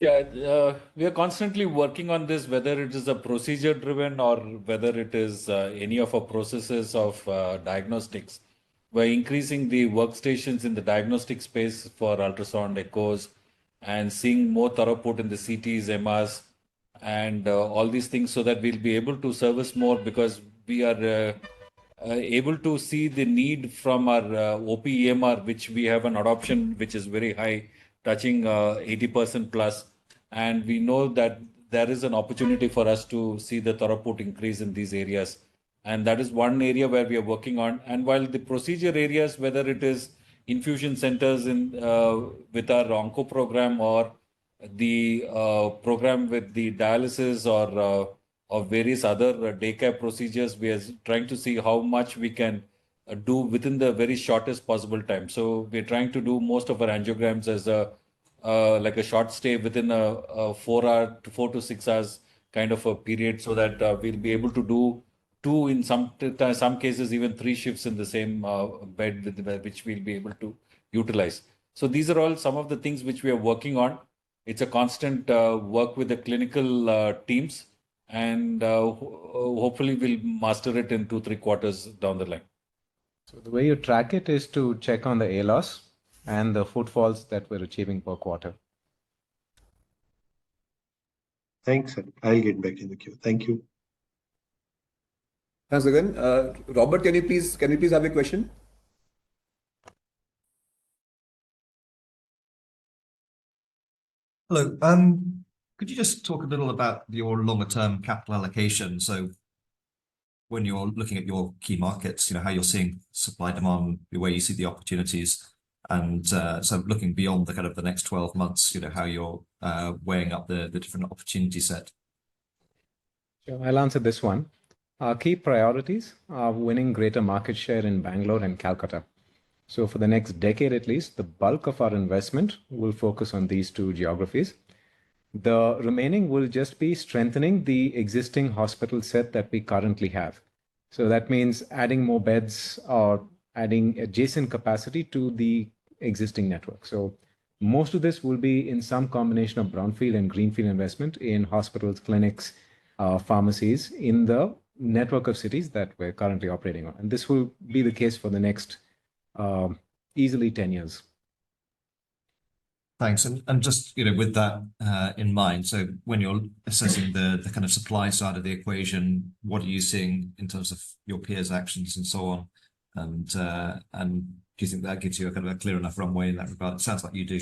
Yeah, we are constantly working on this, whether it is a procedure driven or whether it is any of our processes of diagnostics. We're increasing the workstations in the diagnostic space for ultrasound echoes and seeing more throughput in the CTs, MRs, and all these things, so that we'll be able to service more, because we are able to see the need from our OP-EMR, which we have an adoption which is very high, touching 80% plus. And we know that there is an opportunity for us to see the throughput increase in these areas. And that is one area where we are working on. And while the procedure areas, whether it is infusion centers with our onco program, or the program with the dialysis, or various other daycare procedures, we are trying to see how much we can do within the very shortest possible time. So we're trying to do most of our angiograms as like a short stay within a 4 to 6 hours kind of a period, so that we'll be able to do 2, in some cases, even 3 shifts in the same bed, which we'll be able to utilize. So these are all some of the things which we are working on. It's a constant work with the clinical teams, and hopefully we'll master it in 2-3 quarters down the line. So the way you track it is to check on the ALOS and the footfalls that we're achieving per quarter. Thanks, sir. I'll get back in the queue. Thank you. Thanks again. Robert, can you please have a question? Hello. Could you just talk a little about your longer term capital allocation? So when you're looking at your key markets, how you're seeing supply demand, the way you see the opportunities, and so looking beyond the kind of the next 12 months, how you're weighing up the different opportunity set. So I'll answer this one. Our key priorities are winning greater market share in Bangalore and Calcutta. So for the next decade at least, the bulk of our investment will focus on these 2 geographies. The remaining will just be strengthening the existing hospital set that we currently have. So that means adding more beds or adding adjacent capacity to the existing network. So most of this will be in some combination of brownfield and greenfield investment in hospitals, clinics, pharmacies in the network of cities that we're currently operating on. And this will be the case for the next easily 10 years. Thanks. And just with that in mind, so when you're assessing the kind of supply side of the equation, what are you seeing in terms of your peers' actions and so on? And do you think that gives you a kind of a clear enough runway in that regard? It sounds like you do.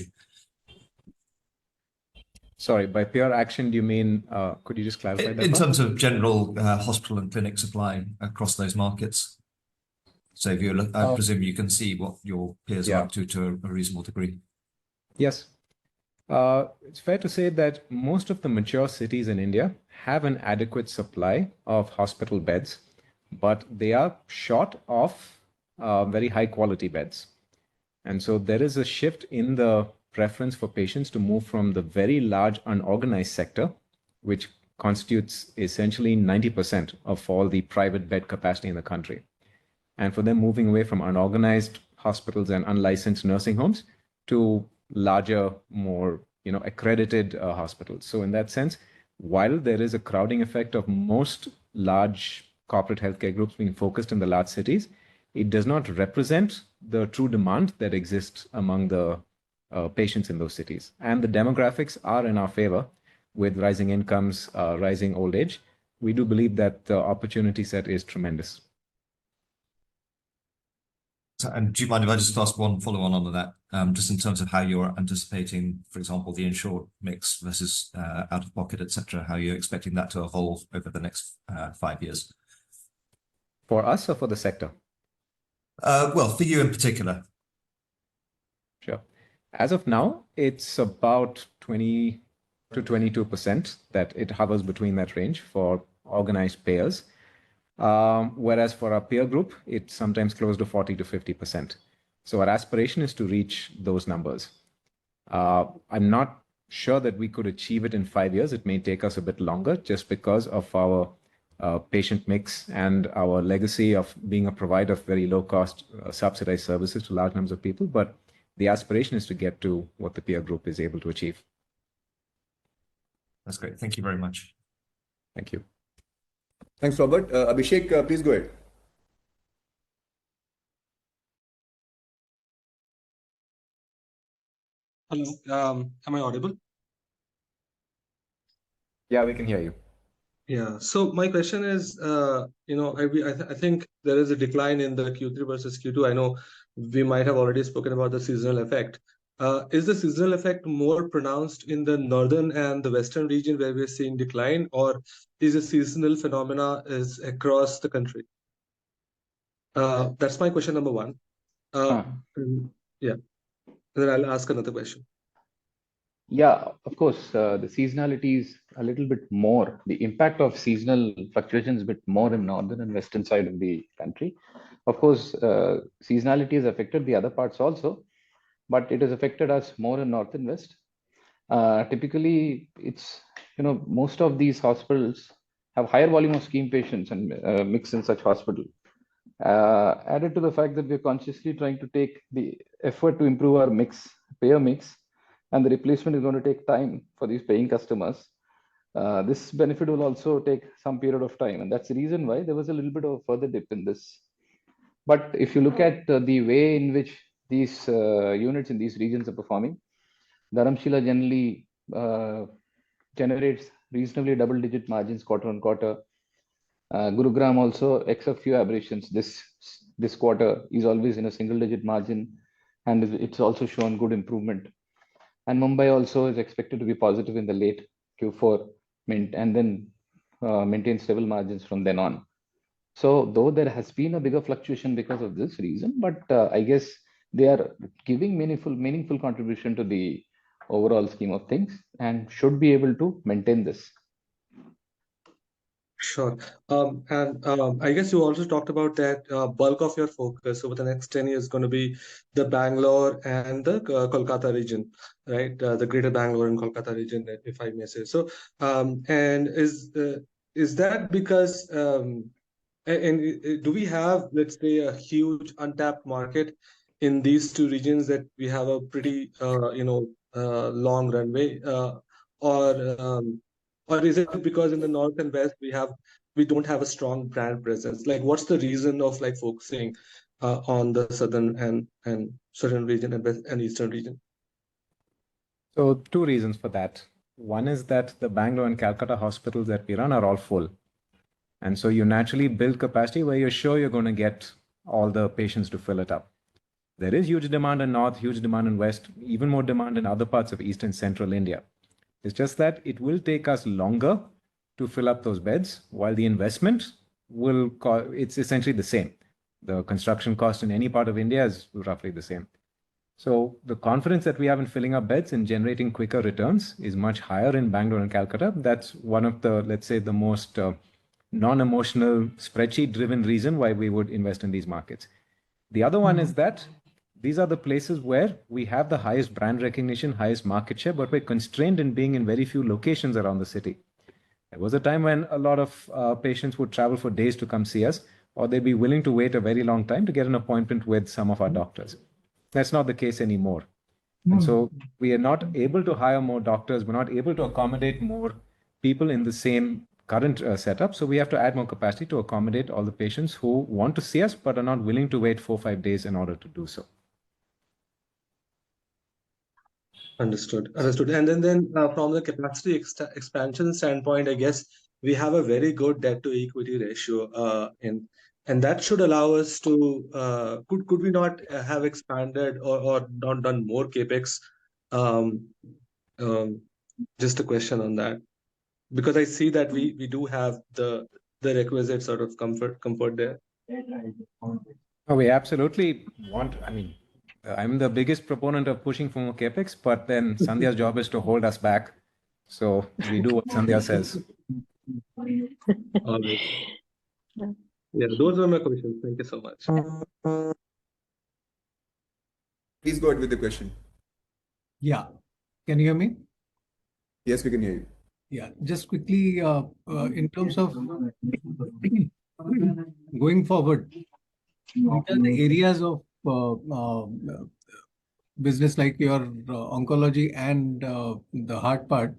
Sorry, by peer action, do you mean, could you just clarify that? In terms of general hospital and clinic supply across those markets. So if you look, I presume you can see what your peers are up to a reasonable degree. Yes. It's fair to say that most of the mature cities in India have an adequate supply of hospital beds, but they are short of very high quality beds. And so there is a shift in the preference for patients to move from the very large unorganized sector, which constitutes essentially 90% of all the private bed capacity in the country. And for them moving away from unorganized hospitals and unlicensed nursing homes to larger, more accredited hospitals. So in that sense, while there is a crowding effect of most large corporate healthcare groups being focused in the large cities, it does not represent the true demand that exists among the patients in those cities. And the demographics are in our favor with rising incomes, rising old age. We do believe that the opportunity set is tremendous. And do you mind if I just ask one follow-on on that, just in terms of how you're anticipating, for example, the insured mix versus out-of-pocket, etc., how you're expecting that to evolve over the next 5 years? For us or for the sector? Well, for you in particular. Sure. As of now, it's about 20 to 22% that it hovers between that range for organized payers. Whereas for our peer group, it's sometimes close to 40 to 50%. So our aspiration is to reach those numbers. I'm not sure that we could achieve it in 5 years. It may take us a bit longer just because of our patient mix and our legacy of being a provider of very low cost subsidized services to large numbers of people. But the aspiration is to get to what the peer group is able to achieve. That's great. Thank you very much. Thank you. Thanks, Robert. Abhishek, please go ahead. Hello, am I audible? Yeah, we can hear you. Yeah, so my question is, I think there is a decline in the Q3 versus Q2. I know we might have already spoken about the seasonal effect. Is the seasonal effect more pronounced in the northern and the western region where we're seeing decline, or is a seasonal phenomena is across the country? That's my question number one. Yeah, and then I'll ask another question. Yeah, of course, the seasonality is a little bit more. The impact of seasonal fluctuations is a bit more in northern and western side of the country. Of course, seasonality has affected the other parts also, but it has affected us more in north and west. Typically, it's most of these hospitals have higher volume of scheme patients and mix in such hospital. Added to the fact that we're consciously trying to take the effort to improve our mix, payer mix, and the replacement is going to take time for these paying customers. This benefit will also take some period of time, and that's the reason why there was a little bit of a further dip in this. But if you look at the way in which these units in these regions are performing, Dharamshila generally generates reasonably double-digit margins quarter on quarter. Gurugram also, except few aberrations, this quarter is always in a single-digit margin, and it's also shown good improvement. And Mumbai also is expected to be positive in the late Q4, and then maintain stable margins from then on. So though there has been a bigger fluctuation because of this reason, but I guess they are giving meaningful contribution to the overall scheme of things and should be able to maintain this. Sure. I guess you also talked about that bulk of your focus over the next 10 years is going to be the Bangalore and the Kolkata region, right? The greater Bangalore and Kolkata region, if I may say. So, and is that because, and do we have, let's say, a huge untapped market in these two regions that we have a pretty, long runway, or is it because in the north and west we don't have a strong brand presence? Like, what's the reason of like focusing on the southern and southern region and west and eastern region? So two reasons for that. One is that the Bangalore and Calcutta hospitals that we run are all full. And so you naturally build capacity where you're sure you're going to get all the patients to fill it up. There is huge demand in north, huge demand in west, even more demand in other parts of east and central India. It's just that it will take us longer to fill up those beds, while the investment it's essentially the same. The construction cost in any part of India is roughly the same. So the confidence that we have in filling up beds and generating quicker returns is much higher in Bangalore and Calcutta. That's one of the, let's say, the most non-emotional, spreadsheet-driven reason why we would invest in these markets. The other one is that these are the places where we have the highest brand recognition, highest market share, but we're constrained in being in very few locations around the city. There was a time when a lot of patients would travel for days to come see us, or they'd be willing to wait a very long time to get an appointment with some of our doctors. That's not the case anymore. And so we are not able to hire more doctors. We're not able to accommodate more people in the same current setup. So we have to add more capacity to accommodate all the patients who want to see us, but are not willing to wait 4 or 5 days in order to do so. Understood. And then from the capacity expansion standpoint, I guess we have a very good debt to equity ratio, and that should allow us to could we not have expanded or not done more capex? Just a question on that, because I see that we do have the requisite sort of comfort there. Oh, we absolutely want. I mean, I'm the biggest proponent of pushing for more capex, but then Sandhya's job is to hold us back. So we do what Sandhya says. All right. Yeah, those are my questions. Thank you so much. Please go ahead with the question. Yeah. Can you hear me? Yes, we can hear you. Yeah, just quickly, in terms of going forward, what are the areas of business like your oncology and the heart part?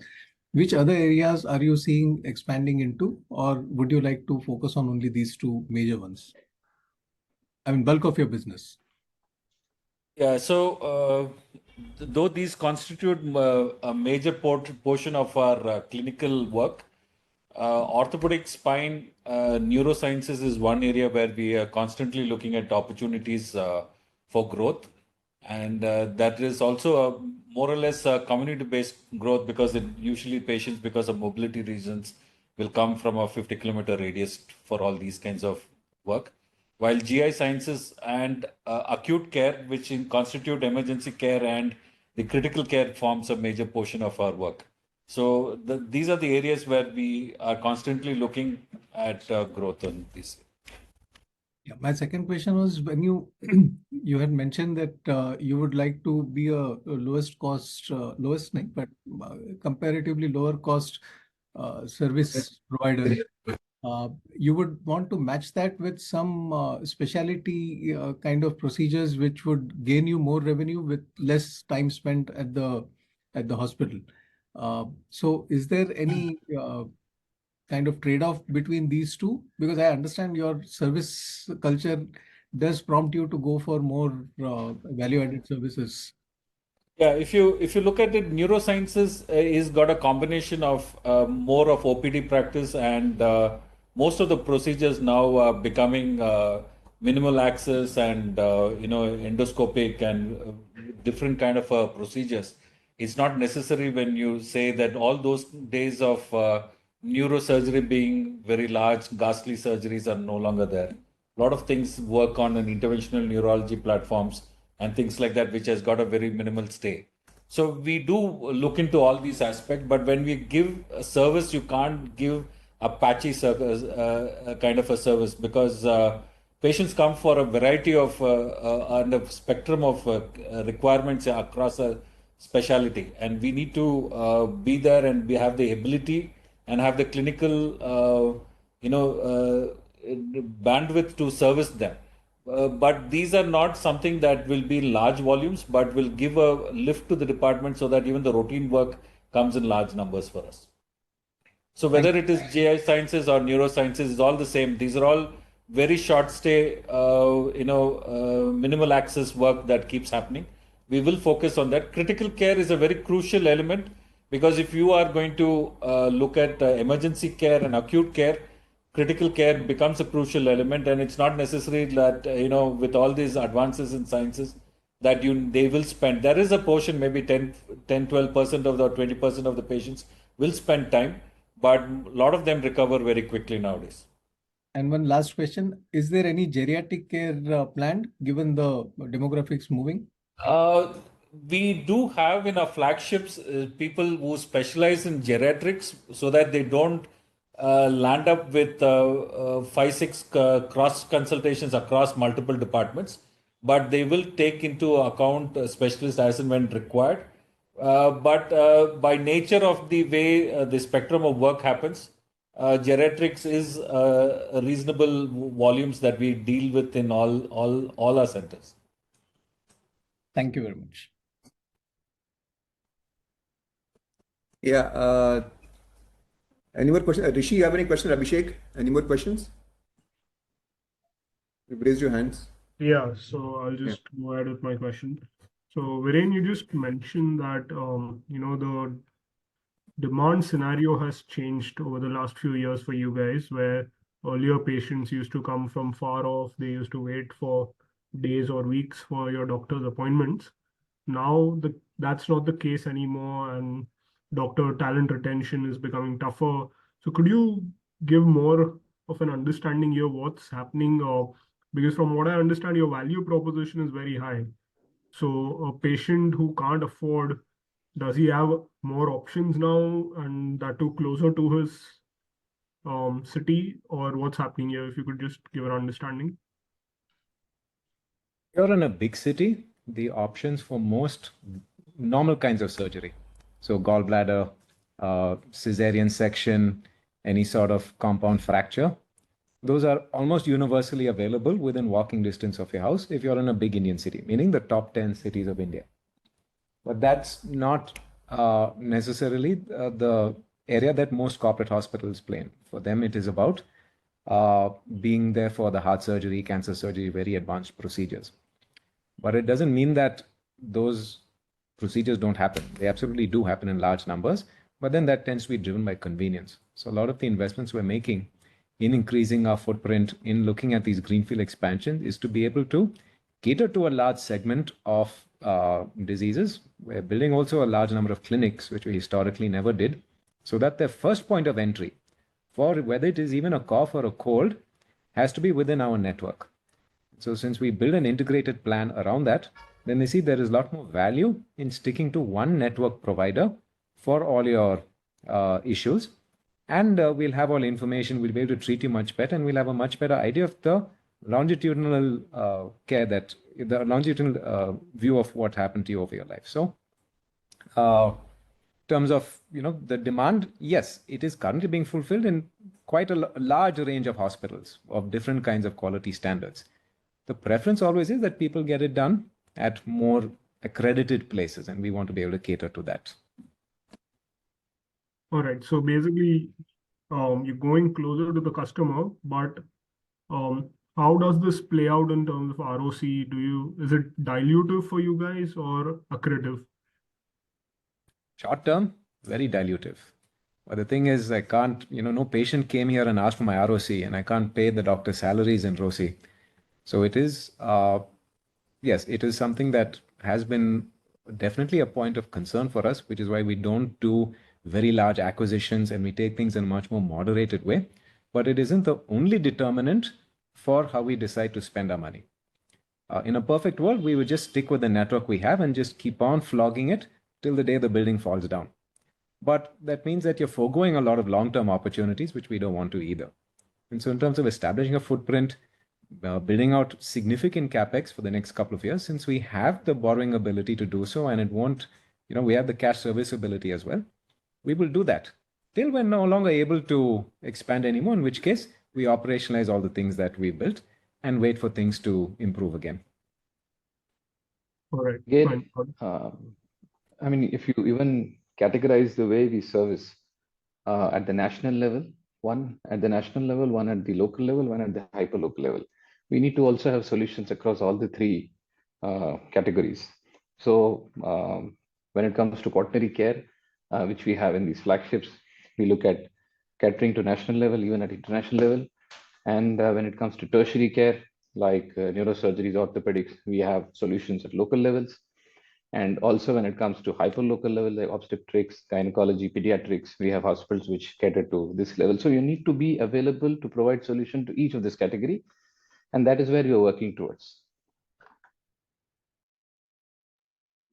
Which other areas are you seeing expanding into, or would you like to focus on only these two major ones? I mean, bulk of your business. Yeah, so though these constitute a major portion of our clinical work, orthopedic spine, neurosciences is one area where we are constantly looking at opportunities for growth. And that is also a more or less a community-based growth, because it usually patients, because of mobility reasons, will come from a 50-kilometer radius for all these kinds of work. While GI sciences and acute care, which constitute emergency care and the critical care, forms a major portion of our work. So these are the areas where we are constantly looking at growth on these. Yeah, my second question was, when you you had mentioned that you would like to be a lowest cost, but comparatively lower cost service providers, you would want to match that with some specialty kind of procedures which would gain you more revenue with less time spent at the hospital. So is there any kind of trade-off between these two? Because I understand your service culture does prompt you to go for more value-added services. Yeah, if you look at it, neurosciences is got a combination of more of OPD practice, and most of the procedures now are becoming minimal access and endoscopic and different kind of procedures. It's not necessary when you say that all those days of neurosurgery being very large, ghastly surgeries are no longer there. A lot of things work on an interventional neurology platforms and things like that, which has got a very minimal stay. So we do look into all these aspects, but when we give a service, you can't give a patchy service, kind of a service, because patients come for a variety of and a spectrum of requirements across a specialty, and we need to be there, and we have the ability and have the clinical, bandwidth to service them. But these are not something that will be large volumes, but will give a lift to the department so that even the routine work comes in large numbers for us. So whether it is GI sciences or neurosciences, it's all the same. These are all very short stay, minimal access work that keeps happening. We will focus on that. Critical care is a very crucial element, because if you are going to look at emergency care and acute care, critical care becomes a crucial element, and it's not necessary that with all these advances in sciences that they will spend. There is a portion, maybe 12% of the 20% of the patients will spend time, but a lot of them recover very quickly nowadays. And one last question: is there any geriatric care planned given the demographics moving? We do have in our flagships people who specialize in geriatrics, so that they don't land up with 5-6 cross consultations across multiple departments, but they will take into account specialists as and when required. But by nature of the way the spectrum of work happens, geriatrics is reasonable volumes that we deal with in all our centers. Thank you very much. Yeah. Any more questions? Rishi, you have any questions? Abhishek, any more questions? You've raised your hands. Yeah, so I'll just go ahead with my question. So, Viren, you just mentioned that the demand scenario has changed over the last few years for you guys, where earlier patients used to come from far off, they used to wait for days or weeks for your doctor's appointments. Now that's not the case anymore, and doctor talent retention is becoming tougher. So could you give more of an understanding here what's happening? Because from what I understand, your value proposition is very high. So a patient who can't afford, does he have more options now, and that too closer to his city, or what's happening here? If you could just give an understanding. You're in a big city, the options for most normal kinds of surgery, so gallbladder, cesarean section, any sort of compound fracture, those are almost universally available within walking distance of your house if you're in a big Indian city, meaning the top 10 cities of India. But that's not necessarily the area that most corporate hospitals play in. For them, it is about being there for the heart surgery, cancer surgery, very advanced procedures. But it doesn't mean that those procedures don't happen. They absolutely do happen in large numbers, but then that tends to be driven by convenience. So a lot of the investments we're making in increasing our footprint, in looking at these greenfield expansions, is to be able to cater to a large segment of diseases. We're building also a large number of clinics, which we historically never did, so that the first point of entry for whether it is even a cough or a cold has to be within our network. So since we build an integrated plan around that, then they see there is a lot more value in sticking to one network provider for all your issues. And we'll have all information, we'll be able to treat you much better, and we'll have a much better idea of the longitudinal care, that the longitudinal view of what happened to you over your life. So terms of, the demand, yes, it is currently being fulfilled in quite a large range of hospitals of different kinds of quality standards. The preference always is that people get it done at more accredited places, and we want to be able to cater to that. All right. So basically, you're going closer to the customer, but how does this play out in terms of ROC? Is it dilutive for you guys or accretive? Short term, very dilutive. But the thing is, I can't, no patient came here and asked for my ROC, and I can't pay the doctor's salaries in ROC. So it is, yes, it is something that has been definitely a point of concern for us, which is why we don't do very large acquisitions and we take things in a much more moderated way. But it isn't the only determinant for how we decide to spend our money. In a perfect world, we would just stick with the network we have and just keep on flogging it till the day the building falls down. But that means that you're foregoing a lot of long-term opportunities, which we don't want to either. And so in terms of establishing a footprint, building out significant capex for the next couple of years, since we have the borrowing ability to do so, and it won't, we have the cash serviceability as well, we will do that till we're no longer able to expand anymore, in which case we operationalize all the things that we built and wait for things to improve again. All right. Again, I mean, if you even categorize the way we service at the national level, one at the national level, one at the local level, one at the hyperlocal level, we need to also have solutions across all the three categories. So when it comes to quaternary care, which we have in these flagships, we look at catering to national level, even at international level. And when it comes to tertiary care, like neurosurgeries, orthopedics, we have solutions at local levels. And also when it comes to hyperlocal level, like obstetrics, gynecology, pediatrics, we have hospitals which cater to this level. So you need to be available to provide solution to each of this category. And that is where we are working towards.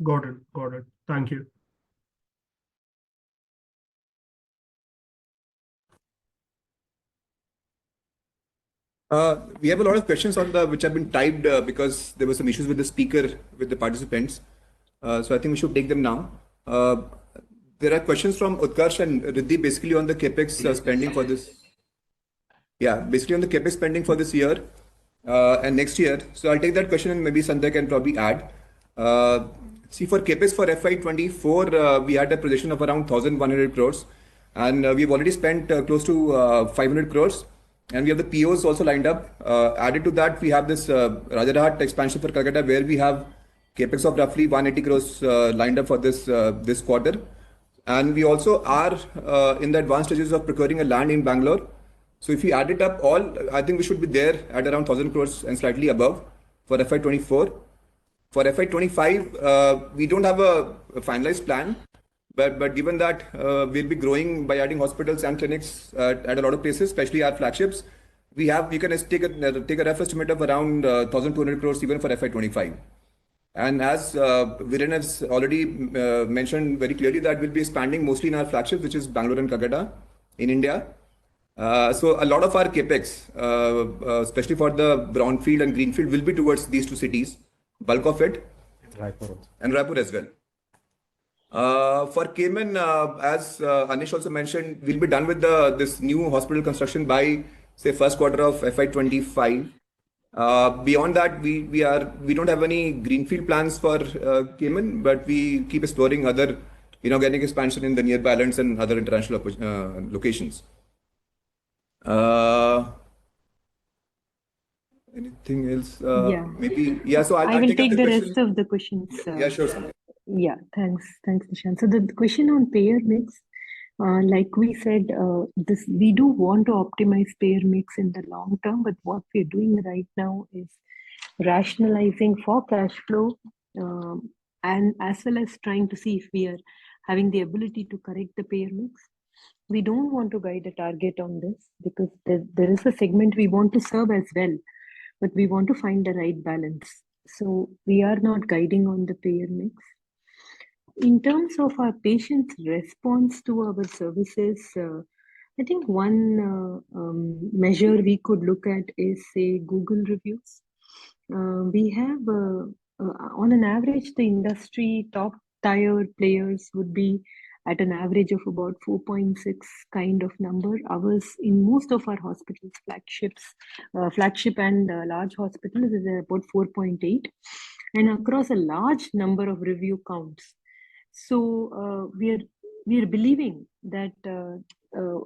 Got it. Got it. Thank you. We have a lot of questions on which have been typed because there were some issues with the speaker with the participants. So I think we should take them now. There are questions from Utkarsh and Riddhi basically on the capex spending for this. Yeah, basically on the capex spending for this year and next year. So I'll take that question and maybe Sandhya can probably add. See, for capex for FY24, we had a projection of around 1,100 crores, and we've already spent close to 500 crores. And we have the POs also lined up. Added to that, we have this Rajarhat expansion for Calcutta, where we have capex of roughly 180 crores lined up for this quarter. And we also are in the advanced stages of procuring a land in Bangalore. So if we add it up all, I think we should be there at around 1,000 crores and slightly above for FY24. For FY25, we don't have a finalized plan. But given that we'll be growing by adding hospitals and clinics at a lot of places, especially our flagships, we can take a rough estimate of around 1,200 crores even for FY25. And as Viren has already mentioned very clearly, that we'll be expanding mostly in our flagships, which is Bangalore and Calcutta in India. So a lot of our capex, especially for the brownfield and greenfield, will be towards these two cities, bulk of it, and Raipur as well. For Cayman, as Anish also mentioned, we'll be done with this new hospital construction by, say, first quarter of FY25. Beyond that, we don't have any greenfield plans for Cayman, but we keep exploring other inorganic expansion in the nearby islands and other international locations. Anything else? Yeah. Maybe, yeah. So I will take the rest of the questions. Yeah, sure, Sandhya. Yeah, thanks, Nishant. So the question on payer mix, like we said, we do want to optimize payer mix in the long term, but what we're doing right now is rationalizing for cash flow, and as well as trying to see if we are having the ability to correct the payer mix. We don't want to guide a target on this because there is a segment we want to serve as well, but we want to find the right balance. So we are not guiding on the payer mix. In terms of our patients' response to our services, I think one measure we could look at is, say, Google reviews. We have, on an average, the industry top tier players would be at an average of about 4.6 kind of number. Ours in most of our hospitals, flagship and large hospitals is about 4.8, and across a large number of review counts. So we are believing that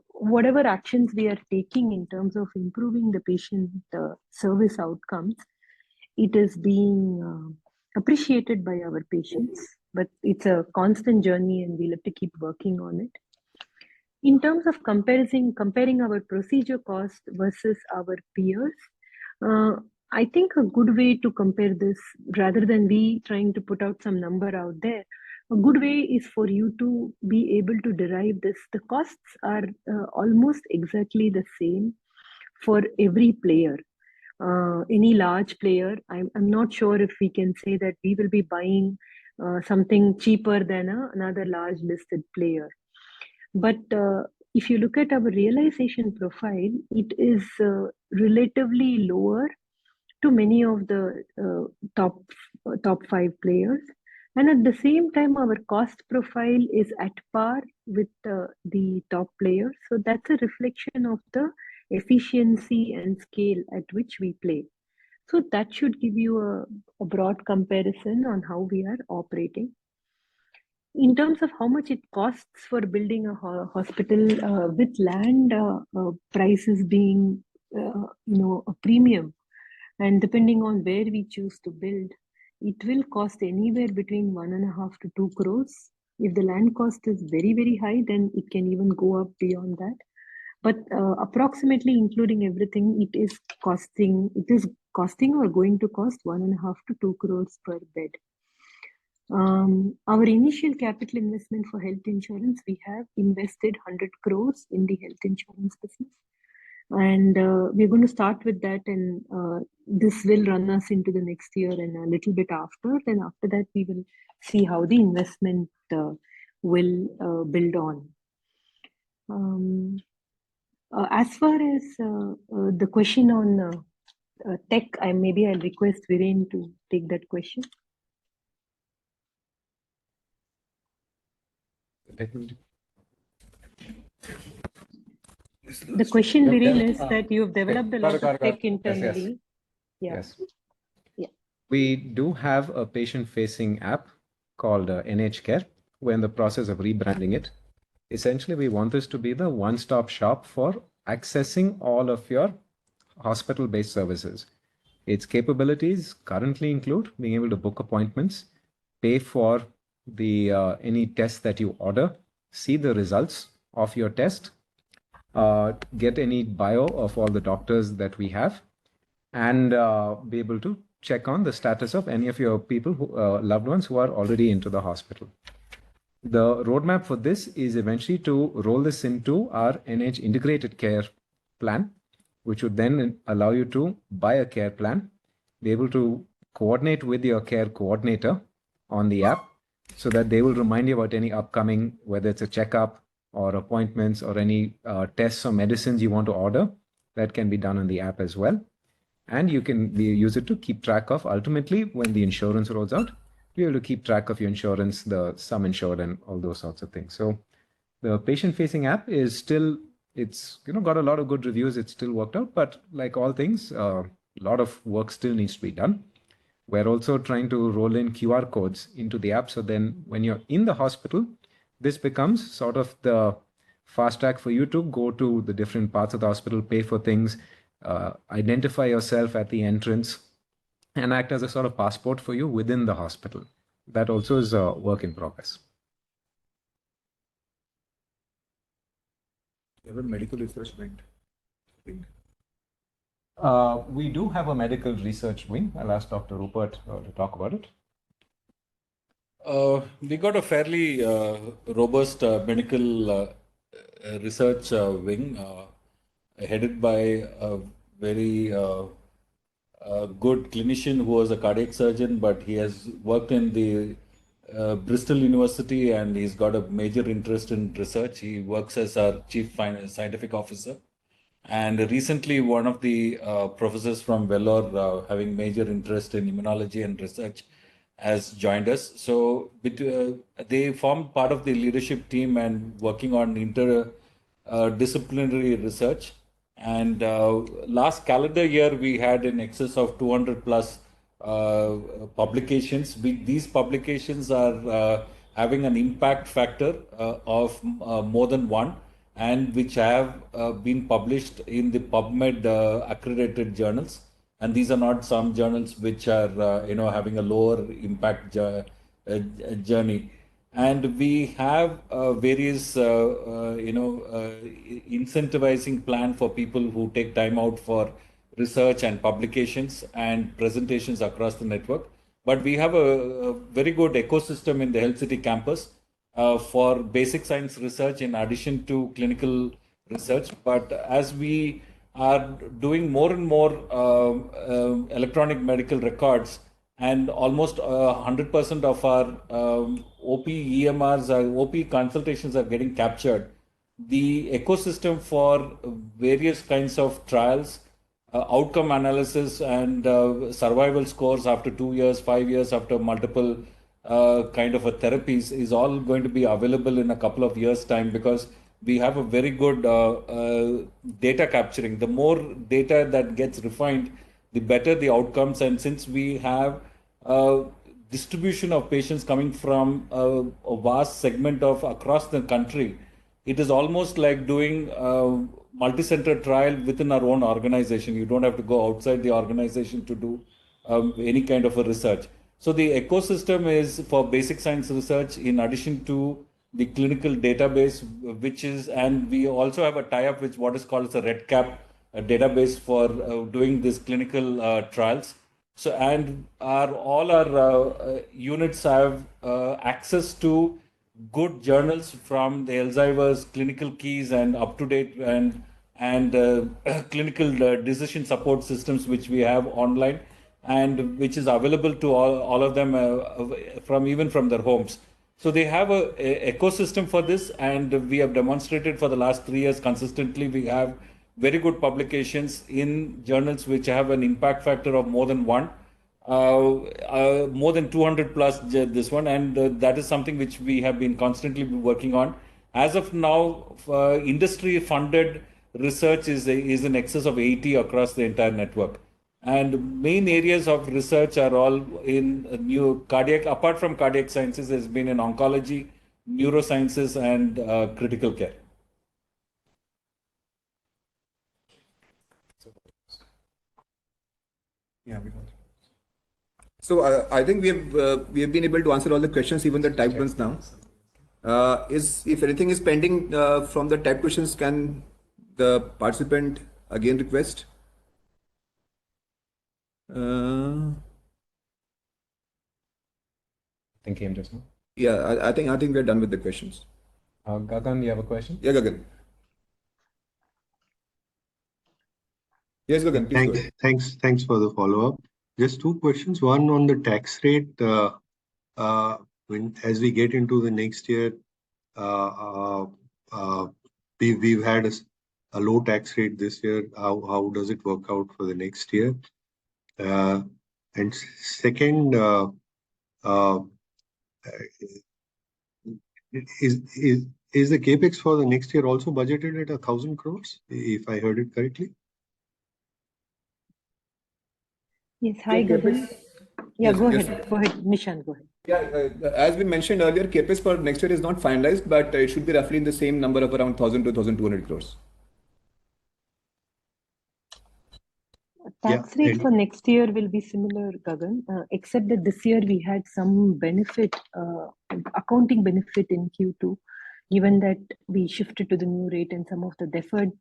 whatever actions we are taking in terms of improving the patient service outcomes, it is being appreciated by our patients, but it's a constant journey and we'll have to keep working on it. In terms of comparing our procedure cost versus our peers, I think a good way to compare this, rather than we trying to put out some number out there, a good way is for you to be able to derive this. The costs are almost exactly the same for every player. Any large player, I'm not sure if we can say that we will be buying something cheaper than another large listed player. But if you look at our realization profile, it is relatively lower to many of the top 5 players. And at the same time, our cost profile is at par with the top players. So that's a reflection of the efficiency and scale at which we play. So that should give you a broad comparison on how we are operating. In terms of how much it costs for building a hospital with land prices being, a premium, and depending on where we choose to build, it will cost anywhere between 1.5 to 2 crores. If the land cost is very, very high, then it can even go up beyond that. But approximately, including everything, it is costing or going to cost 1.5 to 2 crores per bed. Our initial capital investment for health insurance, we have invested 100 crores in the health insurance business. And we're going to start with that, and this will run us into the next year and a little bit after. Then after that, we will see how the investment will build on. As far as the question on tech, maybe I'll request Viren to take that question. The question, Viren, is that you've developed a lot of tech internally. Yes. Yeah. We do have a patient-facing app called NH Care. We're in the process of rebranding it. Essentially, we want this to be the one-stop shop for accessing all of your hospital-based services. Its capabilities currently include being able to book appointments, pay for the any test that you order, see the results of your test, get any bio of all the doctors that we have, and be able to check on the status of any of your people, loved ones who are already into the hospital. The roadmap for this is eventually to roll this into our NH integrated care plan, which would then allow you to buy a care plan, be able to coordinate with your care coordinator on the app so that they will remind you about any upcoming, whether it's a checkup or appointments or any tests or medicines you want to order. That can be done on the app as well. And you can use it to keep track of, ultimately, when the insurance rolls out, be able to keep track of your insurance, the sum insured, and all those sorts of things. So the patient-facing app is still, it's got a lot of good reviews. It's still worked out, but like all things, a lot of work still needs to be done. We're also trying to roll in QR codes into the app. So then when you're in the hospital, this becomes sort of the fast track for you to go to the different parts of the hospital, pay for things, identify yourself at the entrance, and act as a sort of passport for you within the hospital. That also is a work in progress. You have a medical research wing. We do have a medical research wing. I'll ask Dr. Rupert to talk about it. We got a fairly robust medical research wing headed by a very good clinician who was a cardiac surgeon, but he has worked in the Bristol University and he's got a major interest in research. He works as our chief scientific officer. And recently, one of the professors from Vellore, having major interest in immunology and research, has joined us. So they form part of the leadership team and working on interdisciplinary research. And last calendar year, we had in excess of 200 plus publications. These publications are having an impact factor of more than one, and which have been published in the PubMed accredited journals. And these are not some journals which are having a lower impact journey. And we have various incentivizing plan for people who take time out for research and publications and presentations across the network. But we have a very good ecosystem in the Health City campus for basic science research in addition to clinical research. But as we are doing more and more electronic medical records, and almost 100% of our OP EMRs, OP consultations are getting captured. The ecosystem for various kinds of trials, outcome analysis, and survival scores after 2 years, 5 years, after multiple kind of a therapies is all going to be available in a couple of years' time, because we have a very good data capturing. The more data that gets refined, the better the outcomes. And since we have distribution of patients coming from a vast segment of across the country, it is almost like doing a multi-center trial within our own organization. You don't have to go outside the organization to do any kind of a research. So the ecosystem is for basic science research in addition to the clinical database, which is, and we also have a tie-up with what is called as a RedCap database for doing these clinical trials. So, and all our units have access to good journals from the Alzheimer's clinical keys and up to date and clinical decision support systems which we have online, and which is available to all of them even from their homes. So they have a ecosystem for this, and we have demonstrated for the last 3 years consistently. We have very good publications in journals which have an impact factor of more than one, more than 200 plus this one, and that is something which we have been constantly working on. As of now, industry-funded research is in excess of 80 across the entire network. And main areas of research are all in new cardiac, apart from cardiac sciences, has been in oncology, neurosciences, and critical care. Yeah, so I think we have been able to answer all the questions, even the typed ones now. If anything is pending from the typed questions, can the participant again request? I think came just now. Yeah, I think we're done with the questions. Gagan, you have a question? Yeah, Gagan. Yes, Gagan, please go ahead. Thanks for the follow-up. Just two questions. One on the tax rate. As we get into the next year, we've had a low tax rate this year. How does it work out for the next year? And second, is the capex for the next year also budgeted at 1,000 crores, if I heard it correctly? Yes, hi, Gagan. Yeah, Yes, go yes. ahead. Go ahead, Nishan, go ahead. Yeah, as we mentioned earlier, CapEx for next year is not finalized, but it should be roughly in the same number of around 1,000 to 1,200 crores. Tax rate for next year will be similar, Gagan, except that this year we had some benefit, accounting benefit in Q2, given that we shifted to the new rate and some of the deferred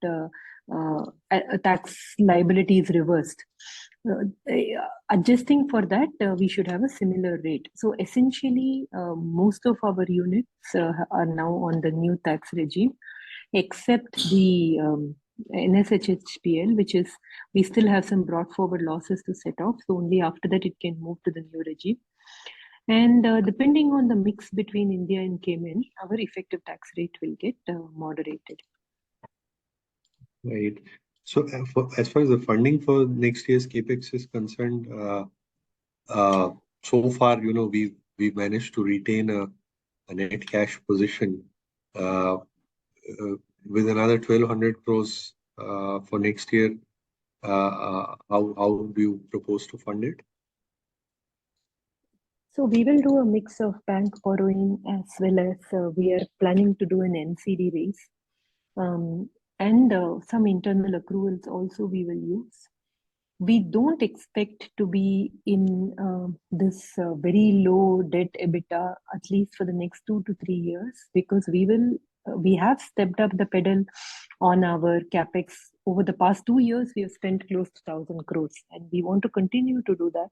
tax liabilities reversed. Adjusting for that, we should have a similar rate. So essentially, most of our units are now on the new tax regime, except the NSHHPL, which is, we still have some brought forward losses to set off. So only after that it can move to the new regime. And depending on the mix between India and Cayman, our effective tax rate will get moderated. Right. So as far as the funding for next year's capex is concerned, so far, we've managed to retain a net cash position with another 1,200 crores for next year. How do you propose to fund it? So we will do a mix of bank borrowing as well as we are planning to do an NCD raise. And some internal accruals also we will use. We don't expect to be in this very low debt EBITDA at least for the next 2 to 3 years, because we have stepped up the pedal on our capex. Over the past 2 years, we have spent close to 1,000 crores, and we want to continue to do that.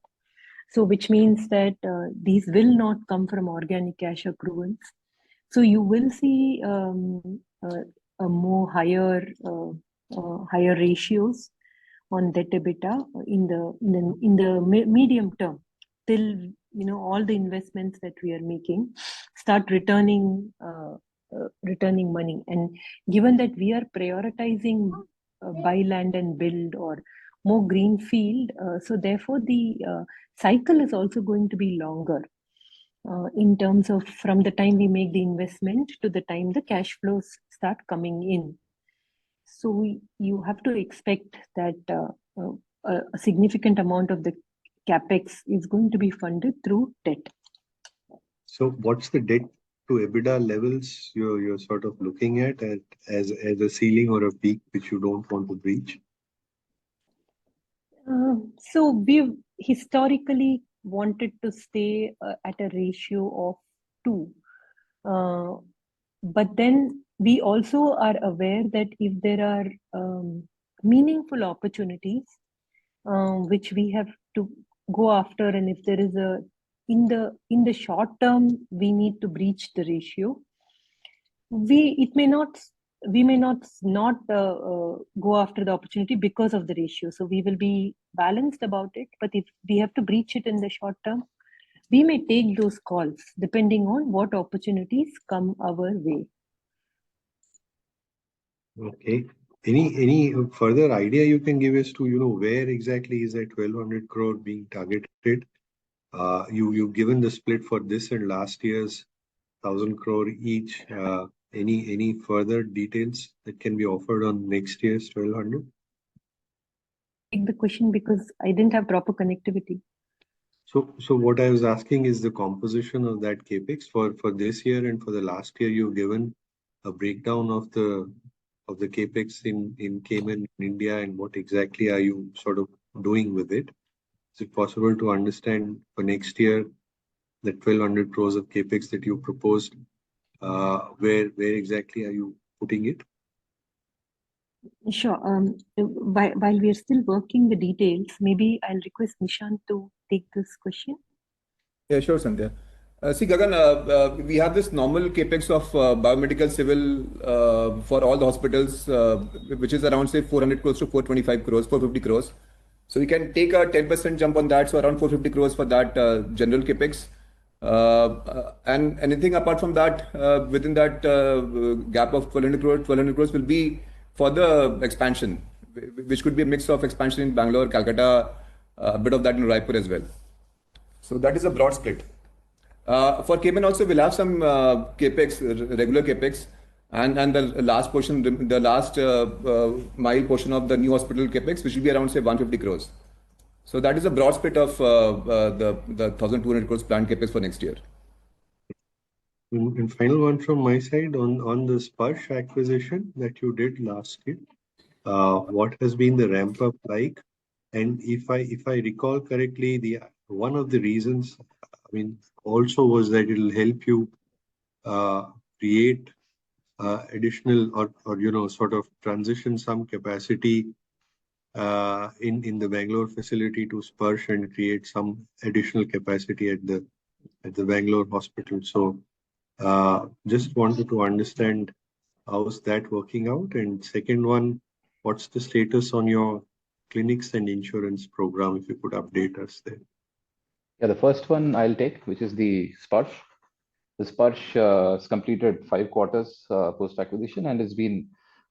So, which means that these will not come from organic cash accruals. So you will see a more higher ratios on debt EBITDA in the medium term, till all the investments that we are making start returning money. And given that we are prioritizing buy land and build or more greenfield, so therefore the cycle is also going to be longer in terms of from the time we make the investment to the time the cash flows start coming in. So you have to expect that a significant amount of the capex is going to be funded through debt. So what's the debt to EBITDA levels you're sort of looking at as a ceiling or a peak which you don't want to breach? So we've historically wanted to stay at a ratio of 2. But then we also are aware that if there are meaningful opportunities which we have to go after, and if there is in the short term we need to breach the ratio, we may not go after the opportunity because of the ratio. So we will be balanced about it. But if we have to breach it in the short term, we may take those calls depending on what opportunities come our way. Okay. Any further idea you can give us to where exactly is that 1,200 crore being targeted? You've given the split for this and last year's 1,000 crore each. Any further details that can be offered on next year's 1,200? Take the question because I didn't have proper connectivity. So what I was asking is the composition of that capex for this year and for the last year. You've given a breakdown of the capex in Cayman, India, and what exactly are you sort of doing with it? Is it possible to understand for next year the 1,200 crores of capex that you proposed? Where exactly are you putting it? Sure. While we are still working the details, maybe I'll request Nishant to take this question. Yeah, sure, Sandhya. See, Gagan, we have this normal capex of biomedical civil for all the hospitals, which is around, say, 400 crores to 425 crores, 450 crores. So we can take a 10% jump on that, so around 450 crores for that general capex. And anything apart from that, within that gap of 1,200 crores will be for the expansion, which could be a mix of expansion in Bangalore, Calcutta, a bit of that in Raipur as well. So that is a broad split. For Cayman also, we'll have some capex, regular capex, and the last portion, the last mile portion of the new hospital capex, which will be around, say, 150 crores. So that is a broad split of the 1,200 crores planned capex for next year. And final one from my side on the Sparsh acquisition that you did last year. What has been the ramp up like? And if I recall correctly, one of the reasons, also was that it'll help you create additional or sort of transition some capacity in the Bangalore facility to Sparsh and create some additional capacity at the Bangalore hospital. So just wanted to understand how's that working out. And second one, what's the status on your clinics and insurance program, if you could update us there? Yeah, the first one I'll take, which is the Sparsh. The Sparsh has completed 5 quarters post-acquisition and has been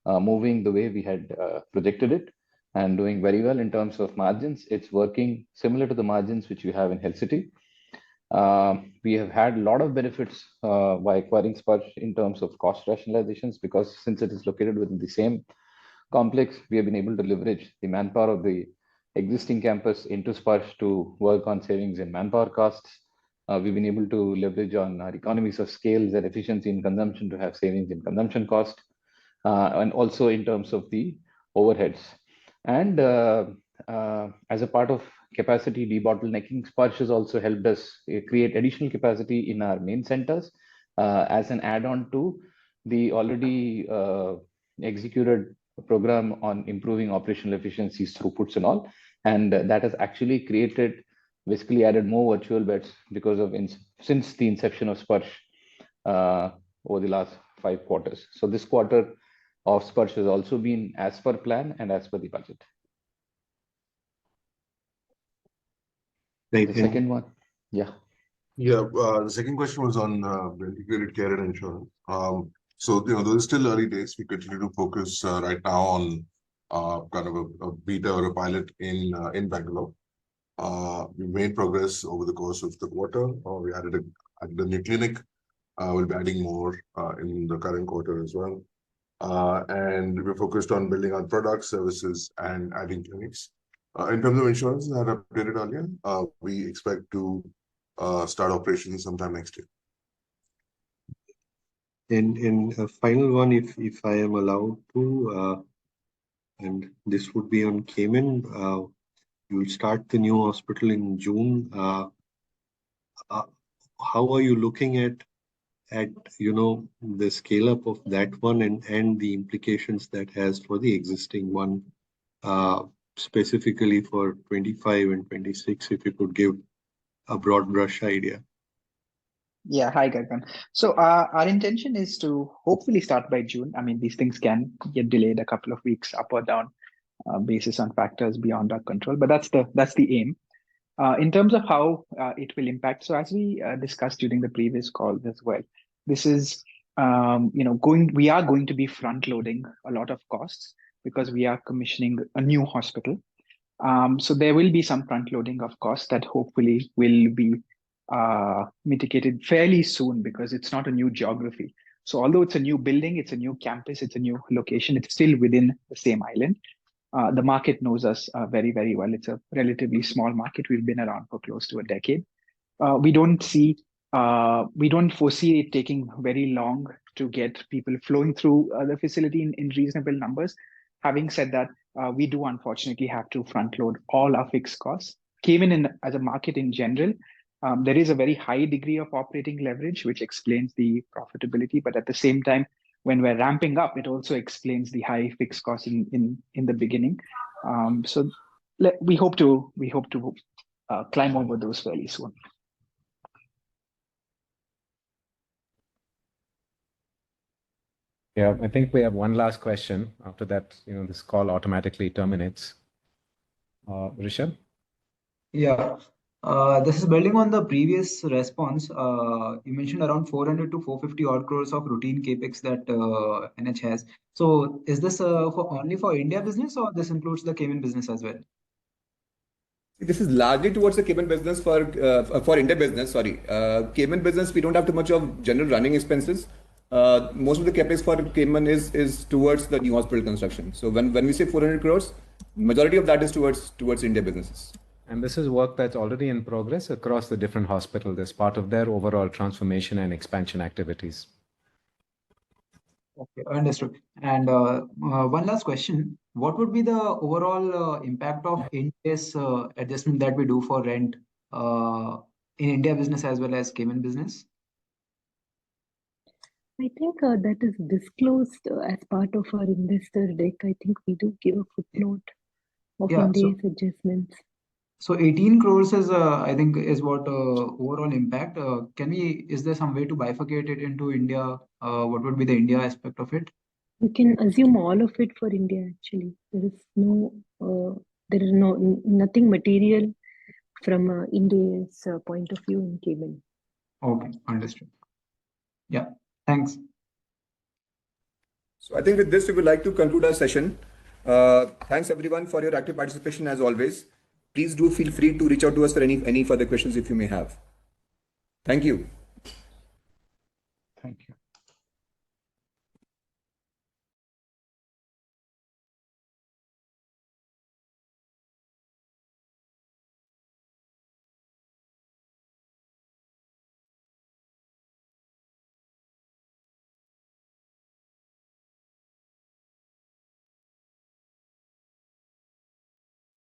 moving the way we had projected it and doing very well in terms of margins. It's working similar to the margins which we have in Health City. We have had a lot of benefits by acquiring Sparsh in terms of cost rationalizations, because since it is located within the same complex, we have been able to leverage the manpower of the existing campus into Sparsh to work on savings in manpower costs. We've been able to leverage on our economies of scales and efficiency in consumption to have savings in consumption cost, and also in terms of the overheads. And as a part of capacity debottlenecking, Sparsh has also helped us create additional capacity in our main centers as an add-on to the already executed program on improving operational efficiencies, throughputs and all. And that has actually basically added more virtual beds because of since the inception of Sparsh over the last 5 quarters. So this quarter of Sparsh has also been as per plan and as per the budget. The second one, yeah. The second question was on integrated care and insurance. So those are still early days. We continue to focus right now on kind of a beta or a pilot in Bangalore. We made progress over the course of the quarter. We added a new clinic. We'll be adding more in the current quarter as well. And we're focused on building on products, services, and adding clinics. In terms of insurance, as I had updated earlier, we expect to start operations sometime next year. And a final one, if I am allowed to, and this would be on Cayman. You'll start the new hospital in June. How are you looking at the scale up of that one and the implications that has for the existing one, specifically for 25 and 26, if you could give a broad brush idea? Yeah, hi, Gagan. So our intention is to hopefully start by June. I mean, these things can get delayed a couple of weeks up or down, basis on factors beyond our control. But that's the aim. In terms of how it will impact, so as we discussed during the previous call as well, this is we are going to be front loading a lot of costs because we are commissioning a new hospital. So there will be some front loading of costs that hopefully will be mitigated fairly soon because it's not a new geography. So although it's a new building, it's a new campus, it's a new location, it's still within the same island. The market knows us very, very well. It's a relatively small market. We've been around for close to a decade. We don't foresee it taking very long to get people flowing through the facility in reasonable numbers. Having said that, we do unfortunately have to front load all our fixed costs. Cayman as a market in general, there is a very high degree of operating leverage, which explains the profitability. But at the same time, when we're ramping up, it also explains the high fixed costs in the beginning. So we hope to climb over those fairly soon. Yeah, I think we have one last question. After that, this call automatically terminates. Rishabh? Yeah. This is building on the previous response. You mentioned around 400 to 450 odd crores of routine capex that NH has. So is this only for India business, or this includes the Cayman business as well? This is largely towards the Cayman business for India business. Sorry, Cayman business, we don't have too much of general running expenses. Most of the capex for Cayman is towards the new hospital construction. So when we say 400 crores, majority of that is towards India businesses. And this is work that's already in progress across the different hospitals as part of their overall transformation and activities. Okay, understood. And one last question. What would be the overall impact of India's adjustment that we do for rent in India business as well as Cayman business? I think that is disclosed as part of our investor deck. I think we do give a footnote of India's adjustments. So 18 crores is, I think, is what overall impact. Is there some way to bifurcate it into India? What would be the India aspect of it? You can assume all of it for India. Actually, there is nothing material from India's point of view in Cayman. Okay, understood. Yeah, thanks. So I think with this, we would like to conclude our session. Thanks everyone for your active participation as always. Please do feel free to reach out to us for any further questions if you may have. Thank you. Thank you.